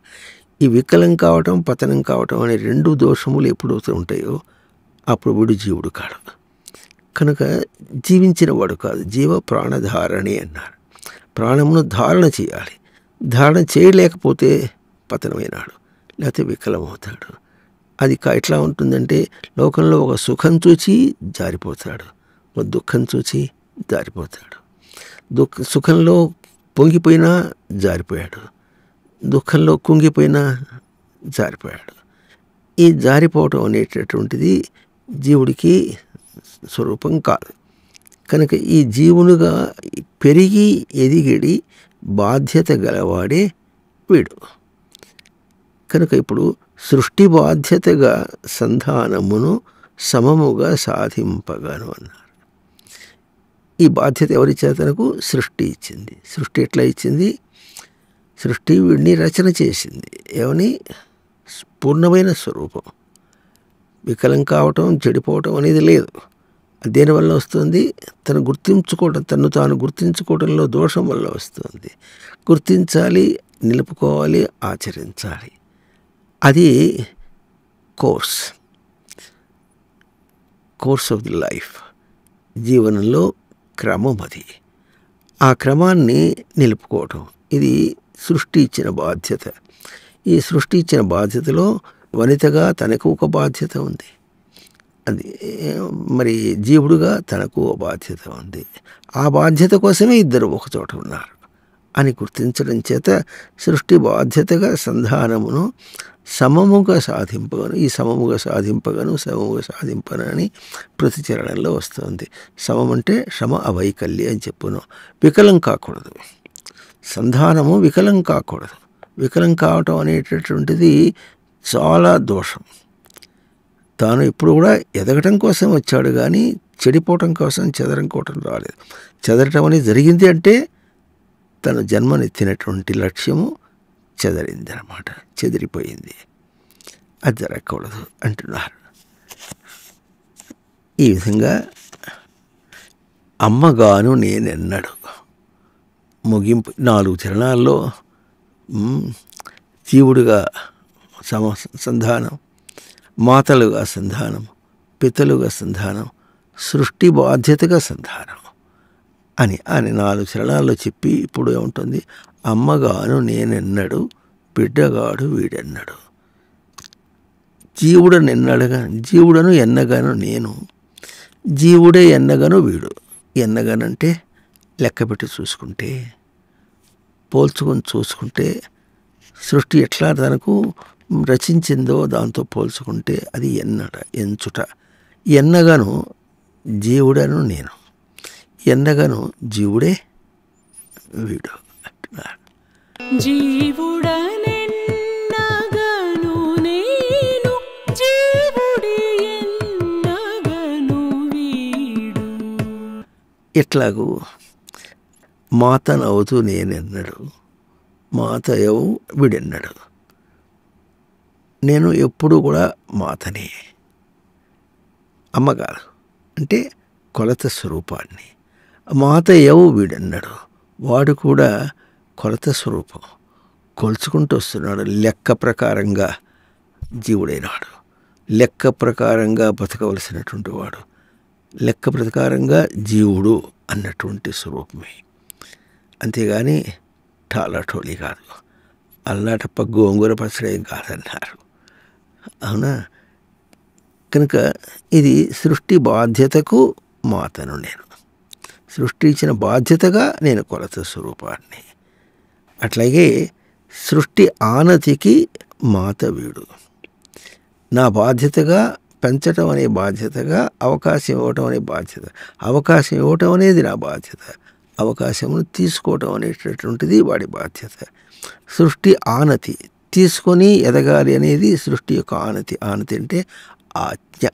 ఈ వికలం కావటం పతనం కావటం అనే రెండు దోషములు ఎప్పుడైతే ఉంటాయో అప్పుడు వీడు జీవుడు కాడు. కనుక జీవించిన వాడు కాదు, జీవ ప్రాణధారణి అన్నారు. ప్రాణమును ధారణ చేయాలి. ధారణ చేయలేకపోతే పతనమైనాడు, లేకపోతే వికలమవుతాడు. అది ఎట్లా ఉంటుందంటే, లోకంలో ఒక సుఖం చూచి జారిపోతాడు, ఒక దుఃఖం చూచి జారిపోతాడు. సుఖంలో పొంగిపోయినా జారిపోయాడు, దుఃఖంలో కుంగిపోయినా జారిపోయాడు. ఈ జారిపోవటం అనేటటువంటిది జీవుడికి స్వరూపం కాదు. కనుక ఈ జీవునిగా పెరిగి ఎదిగడి బాధ్యత గలవాడే వీడు. కనుక ఇప్పుడు సృష్టి బాధ్యతగా సంధానమును సమముగా సాధింపగను అన్నారు. ఈ బాధ్యత ఎవరి చేతనకు? సృష్టి ఇచ్చింది. సృష్టి ఎట్లా ఇచ్చింది? సృష్టి వీడిని రచన చేసింది. ఏమని? పూర్ణమైన స్వరూపం. వికలం కావటం చెడిపోవటం అనేది లేదు. దేనివల్ల వస్తుంది? తను తాను గుర్తించుకోవడంలో దోషం వల్ల వస్తుంది. గుర్తించాలి, నిలుపుకోవాలి, ఆచరించాలి. అది కోర్స్ ఆఫ్ ది లైఫ్. జీవనంలో క్రమం అది. ఆ క్రమాన్ని నిలుపుకోవటం ఇది సృష్టి ఇచ్చిన బాధ్యత. ఈ సృష్టి ఇచ్చిన బాధ్యతలో వనితగా తనకు ఒక బాధ్యత ఉంది, అది మరి జీవుడుగా తనకు ఒక బాధ్యత ఉంది. ఆ బాధ్యత కోసమే ఇద్దరు ఒకచోట ఉన్నారు అని గుర్తించడం చేత సృష్టి బాధ్యతగా సంధానమును సమముగా సాధింపగను, ఈ సమముగా సాధింపను అని ప్రతిచరణంలో వస్తుంది. సమం అంటే శ్రమ అవైకల్యం అని చెప్పును. వికలం కాకూడదు, సంధానము వికలం కాకూడదు. వికలం కావటం అనేటటువంటిది చాలా దోషం. తాను ఇప్పుడు కూడా ఎదగటం కోసం వచ్చాడు కానీ చెడిపోవటం కోసం చెదరనుకోవటం రాలేదు. చెదరటం అనేది జరిగింది అంటే తన జన్మనెత్తినటువంటి లక్ష్యము చెదరింది అన్నమాట, చెదిరిపోయింది. అది జరగకూడదు అంటున్నారు. ఈ విధంగా అమ్మగాను నేనెన్నడు ముగింపు 4 చరణాల్లో జీవుడుగా సంధానం, మాతలుగా సంధానం, పితలుగా సంధానం, సృష్టి బాధ్యతగా సంధానం అని 4 చరణాల్లో చెప్పి ఇప్పుడు ఏముంటుంది? అమ్మగాను నేనెన్నడు బిడ్డగాడు వీడెన్నడు. జీవుడను ఎన్నగాను నేను, జీవుడే ఎన్నగాను వీడు. ఎన్నగానంటే లెక్కపెట్టి చూసుకుంటే, పోల్చుకొని చూసుకుంటే, సృష్టి ఎట్లా తనకు రచించిందో దాంతో పోల్చుకుంటే అది ఎంచుట. ఎన్నగాను జీవుడను నేను, ఎన్నగాను జీవుడే వీడు అంటున్నారు. జీవుడనెన్నగను నేను, జీవుడే ఎన్నగను వీడు. ఇట్లాగూ మాతనవుతూ నేనెన్నడు, మాతయవు వీడెన్నడు. నేను ఎప్పుడు కూడా మాతనే, అమ్మ కాదు, అంటే కొలత స్వరూపాన్ని. మాతయవు వీడెన్నడు, వాడు కూడా కొలత స్వరూపం, కొలుచుకుంటూ వస్తున్నాడు. లెక్క ప్రకారంగా జీవుడైనాడు, లెక్క ప్రకారంగా బతకవలసినటువంటి వాడు, లెక్క ప్రకారంగా జీవుడు అన్నటువంటి స్వరూపమే. అంతేగాని టాలాటోళీ కాదు, అల్లాటప్ప గోంగూర పచ్చడి కాదన్నారు. అవునా? కనుక ఇది సృష్టి బాధ్యతకు మాతను నేను, సృష్టి ఇచ్చిన బాధ్యతగా నేను కొలత స్వరూపాన్ని. అట్లాగే సృష్టి ఆనతికి మాత వీడు. నా బాధ్యతగా పెంచటం అనే బాధ్యతగా అవకాశం ఇవ్వటం అనే బాధ్యత, అవకాశం ఇవ్వటం అనేది నా బాధ్యత, అవకాశమును తీసుకోవటం అనేటటువంటిది వాడి బాధ్యత. సృష్టి ఆనతి, తీసుకొని ఎదగాలి అనేది సృష్టి యొక్క ఆనతి. ఆనతి అంటే ఆజ్ఞ,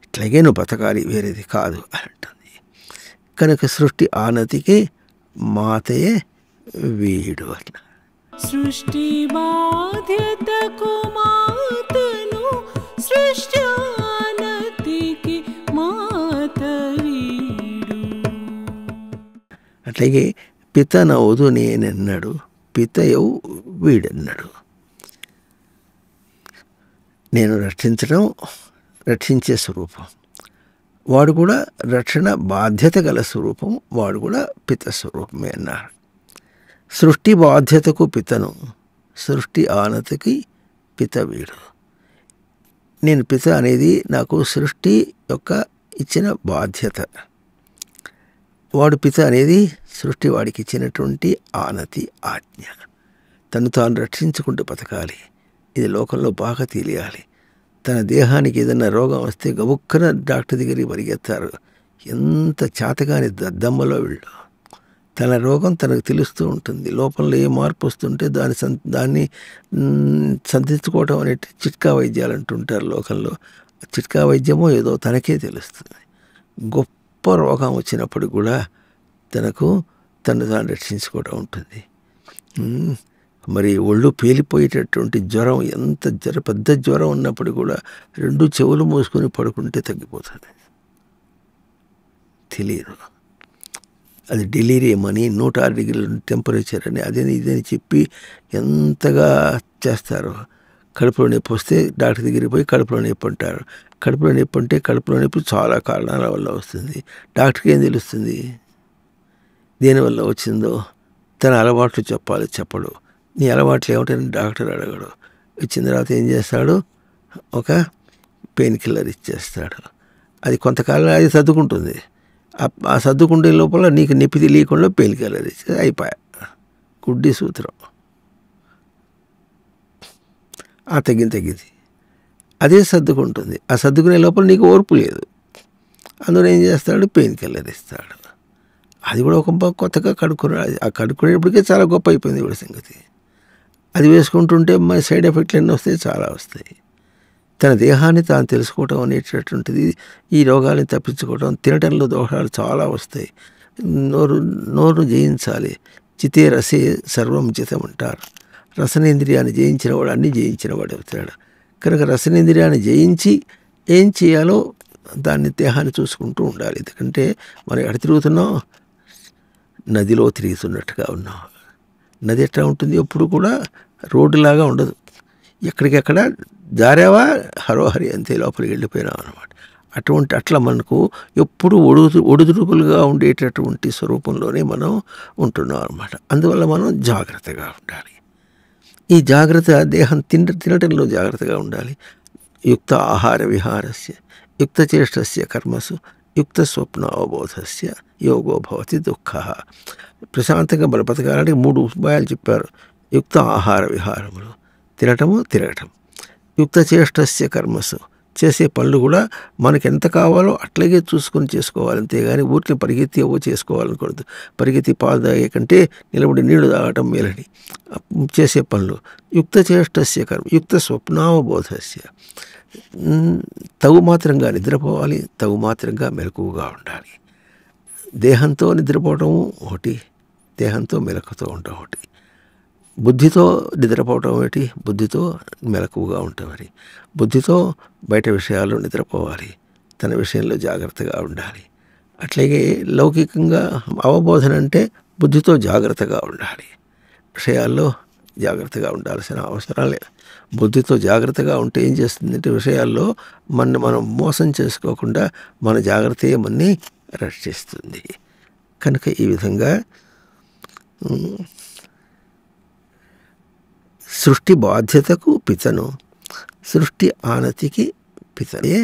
ఇట్లాగే నువ్వు బతకాలి, వేరేది కాదు అంటుంది. కనుక సృష్టి ఆనతికి మాతయే వీడు అట్లా. సృష్టి బాధ్యతకు మాతను, సృష్టి ఆనతికి మాత వీడు. అట్లాగే పితనవుదు నేనెన్నడు, పితయవు వీడెన్నడు. నేను రక్షించడం, రక్షించే స్వరూపం, వాడు కూడా రక్షణ బాధ్యత గల స్వరూపం, వాడు కూడా పిత స్వరూపమే అన్నారు. సృష్టి బాధ్యతకు పితను, సృష్టి ఆనతికి పిత వీడు. నేను పిత అనేది నాకు సృష్టి యొక్క ఇచ్చిన బాధ్యత, వాడు పిత అనేది సృష్టి వాడికి ఇచ్చినటువంటి ఆనతి, ఆజ్ఞ. తను తాను రక్షించుకుంటూ బతకాలి, ఇది లోకంలో బాగా తెలియాలి. తన దేహానికి ఏదైనా రోగం వస్తే గబుక్కన డాక్టర్ దగ్గరికి పరిగెత్తారు. ఎంత చేతగాని దద్దమ్మలో వీళ్ళు. తన రోగం తనకు తెలుస్తూ ఉంటుంది, లోపల ఏ మార్పు వస్తుంటే దాన్ని సంధించుకోవటం అనే చిట్కా వైద్యాలు అంటుంటారు లోకంలో. చిట్కా వైద్యమో ఏదో తనకే తెలుస్తుంది. గొప్ప రోగం వచ్చినప్పుడు కూడా తనకు తను తాను రక్షించుకోవటం ఉంటుంది. మరి ఒళ్ళు పేలిపోయేటటువంటి జ్వరం, ఎంత పెద్ద జ్వరం ఉన్నప్పుడు కూడా రెండు చెవులు మూసుకొని పడుకుంటే తగ్గిపోతుంది. తెలియదు, అది డెలీరియం అని, 106 డిగ్రీల టెంపరేచర్ అని, అదని ఇదని చెప్పి ఎంతగా చేస్తారు. కడుపులో నొప్పి వస్తే డాక్టర్ దగ్గరికి పోయి కడుపులో నొప్పి అంటారు. కడుపులో నొప్పి అంటే కడుపులో నొప్పి చాలా కారణాల వల్ల వస్తుంది. డాక్టర్కి ఏం తెలుస్తుంది దేనివల్ల వచ్చిందో? తన అలవాట్లు చెప్పడు. నీ అలవాట్లు ఏమిటని డాక్టర్ అడగడు. ఇచ్చిన తర్వాత ఏం చేస్తాడు? ఒక పెయిన్ కిల్లర్ ఇచ్చేస్తాడు. అది కొంతకాలం అది సర్దుకుంటుంది. ఆ సర్దుకుంటే లోపల నీకు నొప్పి తెలియకుండా పెయిన్ కిల్లర్ ఇచ్చేది అయిపోయా. గుడ్డి సూత్రం. తగ్గింది అదే సర్దుకుంటుంది. ఆ సర్దుకునే లోపల నీకు ఓర్పు లేదు, అందులో ఏం చేస్తాడు? పెయిన్ కిల్లర్ ఇస్తాడు. అది కూడా ఒక కొత్తగా కడుక్కున్నాడు. ఆ కడుక్కునేప్పటికే చాలా గొప్ప అయిపోయింది వీడి సంగతి. అది వేసుకుంటుంటే మన సైడ్ ఎఫెక్ట్లు ఎన్ని వస్తాయి? చాలా వస్తాయి. తన దేహాన్ని తాను తెలుసుకోవటం అనేటటువంటిది, ఈ రోగాన్ని తప్పించుకోవడం. తినటంలో దోషాలు చాలా వస్తాయి. నోరు జయించాలి. చితే రసే సర్వం చితం అంటారు. రసనేంద్రియాన్ని జయించిన వాడు అన్నీ జయించిన వాడు అవుతాడు. కనుక రసనేంద్రియాన్ని జయించి ఏం చేయాలో దాన్ని దేహాన్ని చూసుకుంటూ ఉండాలి. ఎందుకంటే మనం ఎక్కడ తిరుగుతున్నాం? నదిలో తిరుగుతున్నట్టుగా ఉన్నాం. నది ఎట్లా ఉంటుంది? ఎప్పుడు కూడా రోడ్డులాగా ఉండదు. ఎక్కడికెక్కడ జారావా హరోహరి అంతే, లోపలికి వెళ్ళిపోయినాం అనమాట. అట్లా మనకు ఎప్పుడు ఒడుదుడుకులుగా ఉండేటటువంటి స్వరూపంలోనే మనం ఉంటున్నాం అనమాట. అందువల్ల మనం జాగ్రత్తగా ఉండాలి. ఈ జాగ్రత్త దేహం తినటంలో జాగ్రత్తగా ఉండాలి. యుక్త ఆహార విహారస్య యుక్త చేష్టస్య కర్మసు యుక్త స్వప్న అవబోధస్య యోగో భవతి దుఃఖ. ప్రశాంతంగా మన బతకాలని 3 ఉపాయాలు చెప్పారు. యుక్త ఆహార విహారములు, తినటము తిరగటం. యుక్త చేష్టస్య కర్మసు, చేసే పనులు కూడా మనకి ఎంత కావాలో అట్లాగే చూసుకొని చేసుకోవాలి. అంతేగాని ఊరికి పరిగెత్తి చేసుకోవాలనుకోవద్దు. పరిగెత్తి పాలు తాగే కంటే నిలబడి నీళ్లు తాగటం మేలని. చేసే పనులు యుక్త చేష్టస్య కర్మ యుక్త స్వప్నావబోధస్య, తగు మాత్రంగా నిద్రపోవాలి, తగు మాత్రంగా మెలకువగా ఉండాలి. దేహంతో నిద్రపోవటం ఒకటి, దేహంతో మెలకుతో ఉండటం ఒకటి. బుద్ధితో నిద్రపోవటం ఒకటి, బుద్ధితో మెలకువగా ఉండటం మరి. బుద్ధితో బయట విషయాల్లో నిద్రపోవాలి, తన విషయంలో జాగ్రత్తగా ఉండాలి. అట్లాగే లౌకికంగా అవబోధన అంటే బుద్ధితో జాగ్రత్తగా ఉండాలి, విషయాల్లో జాగ్రత్తగా ఉండాల్సిన అవసరం లేదు. బుద్ధితో జాగ్రత్తగా ఉంటే ఏం చేస్తుందంటే విషయాల్లో మనం మోసం చేసుకోకుండా మన జాగ్రత్త మనని రక్షిస్తుంది. కనుక ఈ విధంగా సృష్టి బాధ్యతకు పితను, సృష్టి ఆనతికి పితనే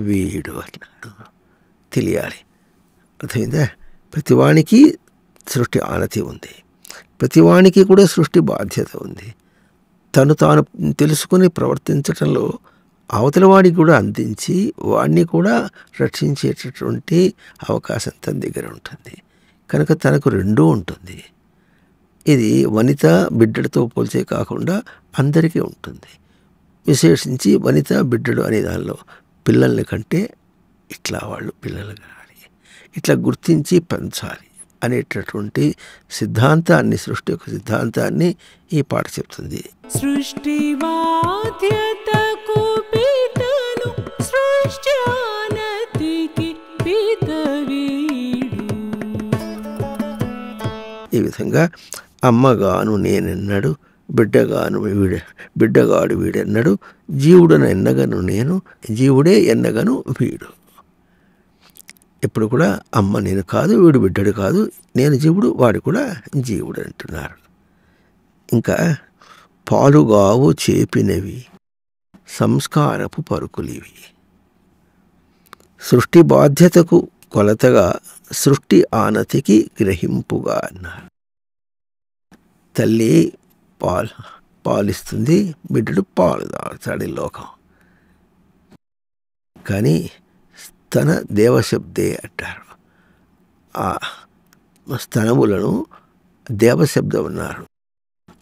వీడు అన్నాడు. తెలియాలి, అర్థమైందా? ప్రతివానికి సృష్టి ఆనతి ఉంది, ప్రతివానికి కూడా సృష్టి బాధ్యత ఉంది. తను తాను తెలుసుకుని ప్రవర్తించటంలో అవతల వాడికి కూడా అందించి వాడిని కూడా రక్షించేటటువంటి అవకాశం తన దగ్గర ఉంటుంది. కనుక తనకు రెండూ ఉంటుంది. ఇది వనిత బిడ్డలతో పోల్చే కాకుండా అందరికీ ఉంటుంది. విశేషించి వనిత బిడ్డలు అనే దానిలో పిల్లల్ని కంటే ఇట్లా వాళ్ళు పిల్లలు కావాలి, ఇట్లా గుర్తించి పెంచాలి అనేటటువంటి సిద్ధాంతాన్ని, సృష్టి యొక్క సిద్ధాంతాన్ని ఈ పాట చెప్తుంది. సృష్టి బాధ్యతకు పితను, సృష్టి ఆనతికి పిత వీడు. ఈ విధంగా అమ్మగాను నేనెన్నడు, బిడ్డగాడు వీడెన్నడు, జీవుడను ఎన్నగను నేను, జీవుడే ఎన్నగను వీడు. ఇప్పుడు కూడా అమ్మ నేను కాదు, వీడు బిడ్డడు కాదు, నేను జీవుడు, వాడు కూడా జీవుడు అంటున్నారు. ఇంకా పాలుగావు చేపినవి సంస్కారపు పరుకులివి. సృష్టి బాధ్యతకు కొలతగా, సృష్టి ఆనతికి గ్రహింపుగా అన్నారు. తల్లి పాలిస్తుంది, బిడ్డడు పాలు తాగుతాడు లోకం. కానీ స్తన దేవశబ్దే అంటారు. ఆ స్తనములను దేవశబ్దం అన్నారు.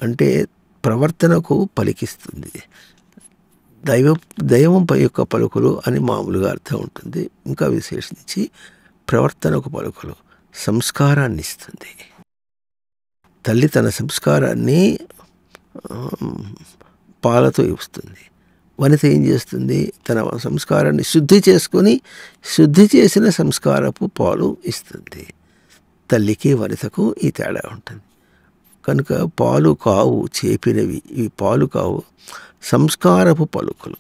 అంటే ప్రవర్తనకు పలికిస్తుంది. దైవంపై యొక్క పలుకులు అని మామూలుగా అర్థం ఉంటుంది. ఇంకా విశేషించి ప్రవర్తనకు పలుకులు, సంస్కారాన్ని ఇస్తుంది. తల్లి తన సంస్కారాన్ని పాలతో ఇస్తుంది. వనిత ఏం చేస్తుంది? తన సంస్కారాన్ని శుద్ధి చేసుకొని, శుద్ధి చేసిన సంస్కారపు పాలు ఇస్తుంది. తల్లికి వనితకు ఈ తేడా ఉంటుంది. కనుక పాలు కావు చేపినవి, ఇవి పాలు కావు, సంస్కారపు పలుకులు.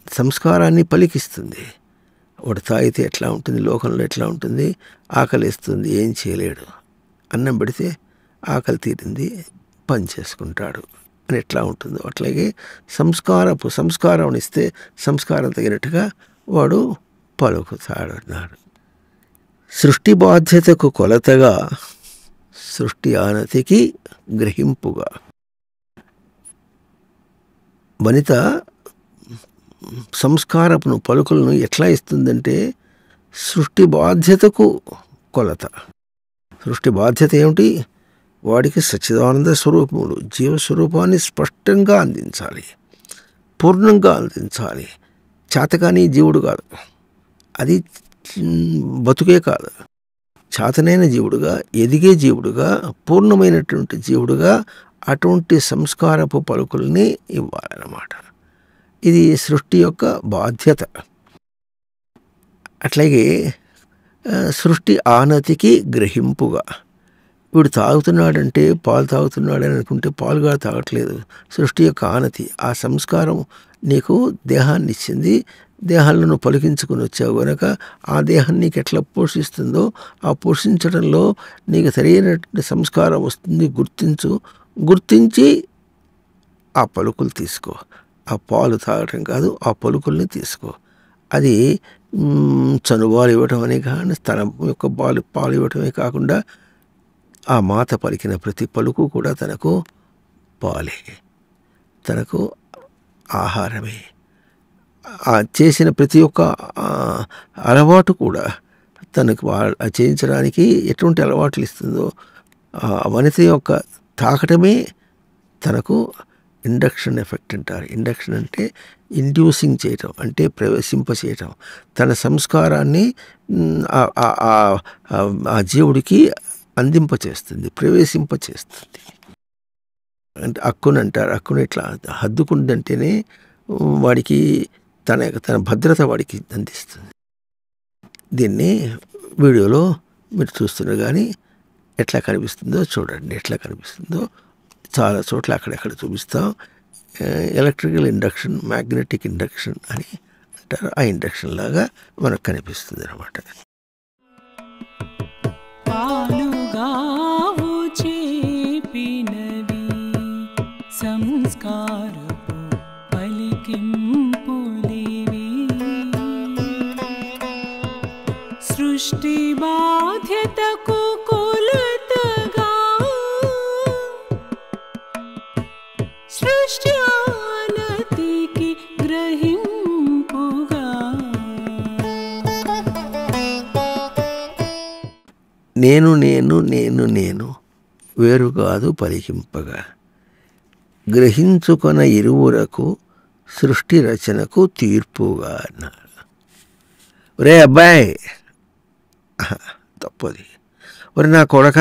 సంస్కారాన్ని పలికిస్తుంది. వాడు తాగితే ఎట్లా ఉంటుంది, లోకంలో ఎట్లా ఉంటుంది, ఆకలిస్తుంది, ఏం చేయలేడు. అన్నం పెడితే ఆకలి తీరింది, పని చేసుకుంటాడు అని ఎట్లా ఉంటుందో అట్లాగే సంస్కారం ఇస్తే సంస్కారం తగినట్టుగా వాడు పలుకుతాడు అన్నాడు. సృష్టి బాధ్యతకు కొలతగా, సృష్టి ఆనతికి గ్రహింపుగా. వనిత సంస్కారపును పలుకులను ఎట్లా ఇస్తుందంటే సృష్టి బాధ్యతకు కొలత. సృష్టి బాధ్యత ఏమిటి? వాడికి సచ్చిదానంద స్వరూపములు, జీవస్వరూపాన్ని స్పష్టంగా అందించాలి, పూర్ణంగా అందించాలి. చేతకాని జీవుడు కాదు, అది బతుకే కాదు. చేతనైన జీవుడుగా, ఎదిగే జీవుడుగా, పూర్ణమైనటువంటి జీవుడుగా అటువంటి సంస్కారపు పలుకుల్ని ఇవ్వాలన్నమాట. ఇది సృష్టి యొక్క బాధ్యత. అట్లాగే సృష్టి ఆనతికి గ్రహింపుగా. వీడు తాగుతున్నాడంటే పాలు తాగుతున్నాడని అనుకుంటే పాలుగా తాగట్లేదు. సృష్టి యొక్క ఆనతి, ఆ సంస్కారం నీకు దేహాన్ని ఇచ్చింది, దేహాలను నువ్వు పలికించుకుని వచ్చావు కనుక ఆ దేహాన్ని నీకు ఎట్లా పోషిస్తుందో ఆ పోషించడంలో నీకు సరైనటువంటి సంస్కారం వస్తుంది. గుర్తించి ఆ పలుకులు తీసుకో. ఆ పాలు తాగటం కాదు, ఆ పలుకుల్ని తీసుకో. అది చనుబాలు ఇవ్వటం అనే కానీ తన యొక్క పాలు ఇవ్వటమే కాకుండా ఆ మాత పలికిన ప్రతి పలుకు కూడా తనకు పాలే, తనకు ఆహారమే. ఆ చేసిన ప్రతి ఒక్క అలవాటు కూడా తనకు చేయించడానికి ఎటువంటి అలవాట్లు ఇస్తుందో ఆ వనిత యొక్క తాకటమే తనకు ఇండక్షన్ ఎఫెక్ట్ అంటారు. ఇండక్షన్ అంటే ఇండ్యూసింగ్ చేయటం, అంటే ప్రవేశింప చేయటం. తన సంస్కారాన్ని ఆ జీవుడికి అందింపచేస్తుంది, ప్రవేశింపచేస్తుంది. అంటే అక్కును అంటారు. అక్కును ఇట్లా హద్దుకుందంటేనే వాడికి తన భద్రత వాడికి అందిస్తుంది. దీన్ని వీడియోలో మీరు చూస్తున్నారు కానీ ఎట్లా కనిపిస్తుందో చూడండి. ఎట్లా కనిపిస్తుందో చాలా చోట్ల అక్కడెక్కడ చూపిస్తాం. ఎలక్ట్రికల్ ఇండక్షన్, మ్యాగ్నెటిక్ ఇండక్షన్ అని అంటారు. ఆ ఇండక్షన్ లాగా మనకు కనిపిస్తుంది అన్నమాట. పాలుగావు చేపినవి సంస్కారపు పలికింపులివి, సృష్టి బాధ్యతకు కొలతగా సృష్ట్యానతికి గ్రహింపుగా. నేను నేను నేను నేను వేరు కాదు పలికింపగా, గ్రహించుకొన ఇరువురకు సృష్టి రచనకు తీర్పుగా అన్నారు. ఒరే అబ్బాయి, తప్పది. ఒరే నా కొడక,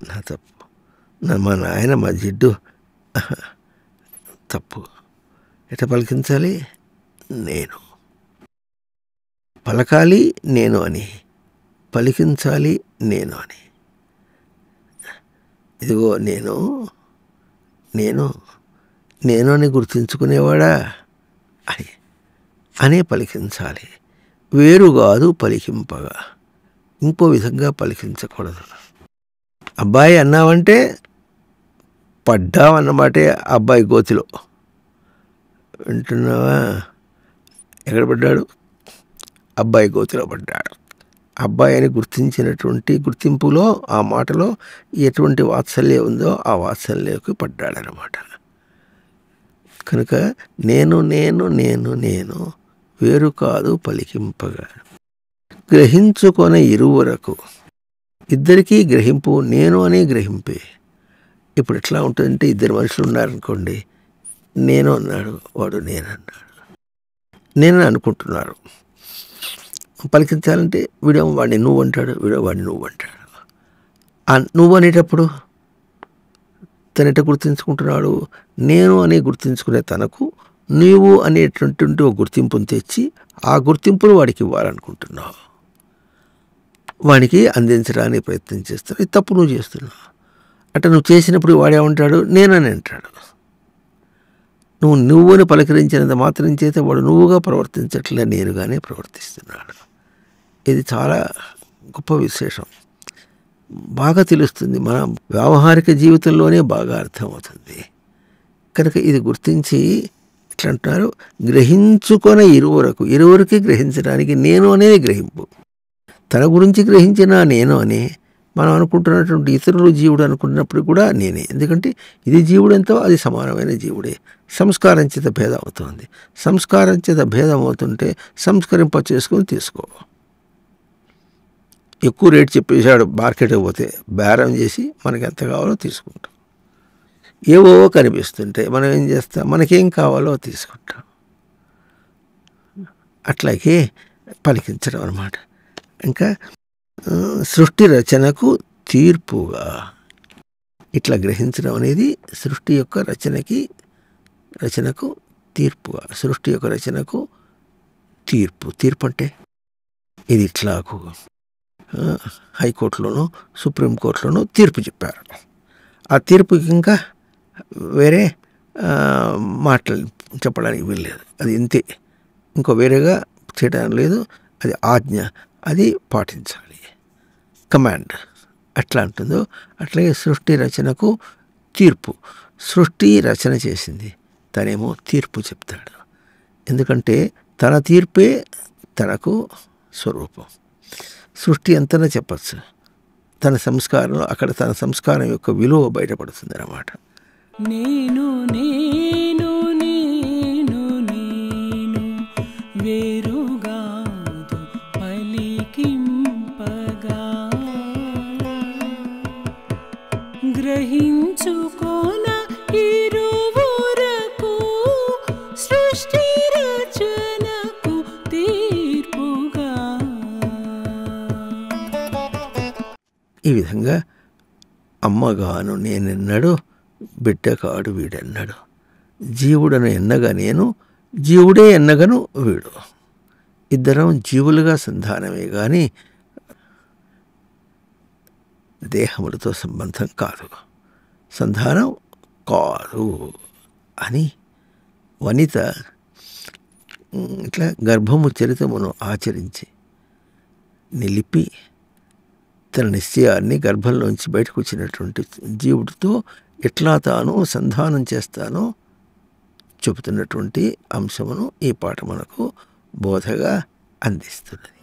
నా తప్పు. మా నాయన మా జిడ్డు, తప్పు. ఎట్లా పలికించాలి? నేను పలకాలి, నేను అని పలికించాలి, నేను అని. ఇదిగో నేను నేను నేను అని గుర్తించుకునేవాడా అనే పలికించాలి. వేరు కాదు పలికింపగా, ఇంకో విధంగా పలికించకూడదు. అబ్బాయి అన్నావంటే పడ్డావన్నమాటే అబ్బాయి గోతిలో. వింటున్నావా? ఎక్కడ పడ్డాడు? అబ్బాయి గోతిలో పడ్డాడు. అబ్బాయి అని గుర్తించినటువంటి గుర్తింపులో, ఆ మాటలో ఎటువంటి వాత్సల్యం ఉందో ఆ వాత్సల్యంలోకి పడ్డాడనమాట. కనుక నేను నేను నేను నేను వేరు కాదు పలికింపగా, గ్రహించుకొన ఇరువురకు, ఇద్దరికీ గ్రహింపు నేను అనే గ్రహింపే. ఇప్పుడు ఎట్లా ఉంటుందంటే, ఇద్దరు మనుషులు ఉన్నారనుకోండి, నేను అన్నాడు, వాడు నేనన్నాడు, నేను అనుకుంటున్నారు. పలికించాలంటే వీడేమో వాడిని నువ్వు అంటాడు, వీడో వాడిని నువ్వు అంటాడు. నువ్వు అనేటప్పుడు తను ఎట్లా గుర్తించుకుంటున్నాడు? నేను అని గుర్తించుకునే తనకు నీవు అనేటువంటి ఒక గుర్తింపును తెచ్చి ఆ గుర్తింపును వాడికి ఇవ్వాలనుకుంటున్నావు, వాడికి అందించడానికి ప్రయత్నం చేస్తావు. ఇది తప్పు నువ్వు చేస్తున్నావు. అంటే నువ్వు చేసినప్పుడు వాడేమంటాడు? నేనని అంటాడు. నువ్వు అని పలకరించినంత మాత్రం చేత వాడు నువ్వుగా ప్రవర్తించట్లే, నేనుగానే ప్రవర్తిస్తున్నాడు. ఇది చాలా గొప్ప విశేషం. బాగా తెలుస్తుంది, మన వ్యావహారిక జీవితంలోనే బాగా అర్థమవుతుంది. కనుక ఇది గుర్తించి ఇట్లా అంటున్నారు, గ్రహించుకొన ఇరువురికి గ్రహించడానికి నేను అనేది గ్రహింపు. తన గురించి గ్రహించిన నేను అని మనం అనుకుంటున్నటువంటి ఇతరులు జీవుడు అనుకున్నప్పుడు కూడా నేనే. ఎందుకంటే ఇది జీవుడు ఎంతో అది సమానమైన జీవుడే. సంస్కారం చేత భేదం అవుతుంది. సంస్కారం చేత భేదం అవుతుంటే సంస్కరింప చేసుకొని తీసుకో. ఎక్కువ రేట్ చెప్పేశాడు మార్కెట్కి పోతే, బేరం చేసి మనకి ఎంత కావాలో తీసుకుంటాం. ఏవో కనిపిస్తుంటాయి, మనం ఏం చేస్తాం? మనకేం కావాలో తీసుకుంటాం. అట్లాగే పలికించడం అన్నమాట. ఇంకా సృష్టి రచనకు తీర్పుగా, ఇట్లా గ్రహించడం అనేది సృష్టి యొక్క రచనకు తీర్పుగా, సృష్టి యొక్క రచనకు తీర్పు. తీర్పు అంటే ఇది ఇట్లాకు హైకోర్టులోనూ సుప్రీంకోర్టులోనూ తీర్పు చెప్పారు. ఆ తీర్పుకి ఇంకా వేరే మాటలు చెప్పడానికి వీల్లేదు. అది ఇంతే, ఇంకో వేరేగా చేయడానికి లేదు. అది ఆజ్ఞ, అది పాటించాలి, కమాండ్. అట్లా అంటుందో అట్లాగే సృష్టి రచనకు తీర్పు. సృష్టి రచన చేసింది, తనేమో తీర్పు చెప్తాడు. ఎందుకంటే తన తీర్పే తనకు స్వరూపం. సృష్టి ఎంతనే చెప్పచ్చు, తన సంస్కారంలో అక్కడ తన సంస్కారం యొక్క విలువ బయటపడుతుంది అన్నమాట. నేను నేను నేను నేను వేరుగాదు పలికింపగా, గ్రహించుకొన ఇరువురకు ఈ విధంగా అమ్మగాను నేనెన్నడు బిడ్డ కాడు వీడెన్నడు, జీవుడను ఎన్నగా నేను, జీవుడే ఎన్నగను వీడు. ఇద్దరం జీవులుగా సంధానమే కానీ దేహములతో సంబంధం కాదు, సంధానం కాదు అని వనిత ఇట్లా గర్భము చరితమును ఆచరించి నిలిపి తన నిశ్చయాన్ని గర్భంలోంచి బయటకు వచ్చినటువంటి జీవుడితో ఎట్లా తాను సంధానం చేస్తానో చెబుతున్నటువంటి అంశమును ఈ పాట మనకు బోధగా అందిస్తున్నది.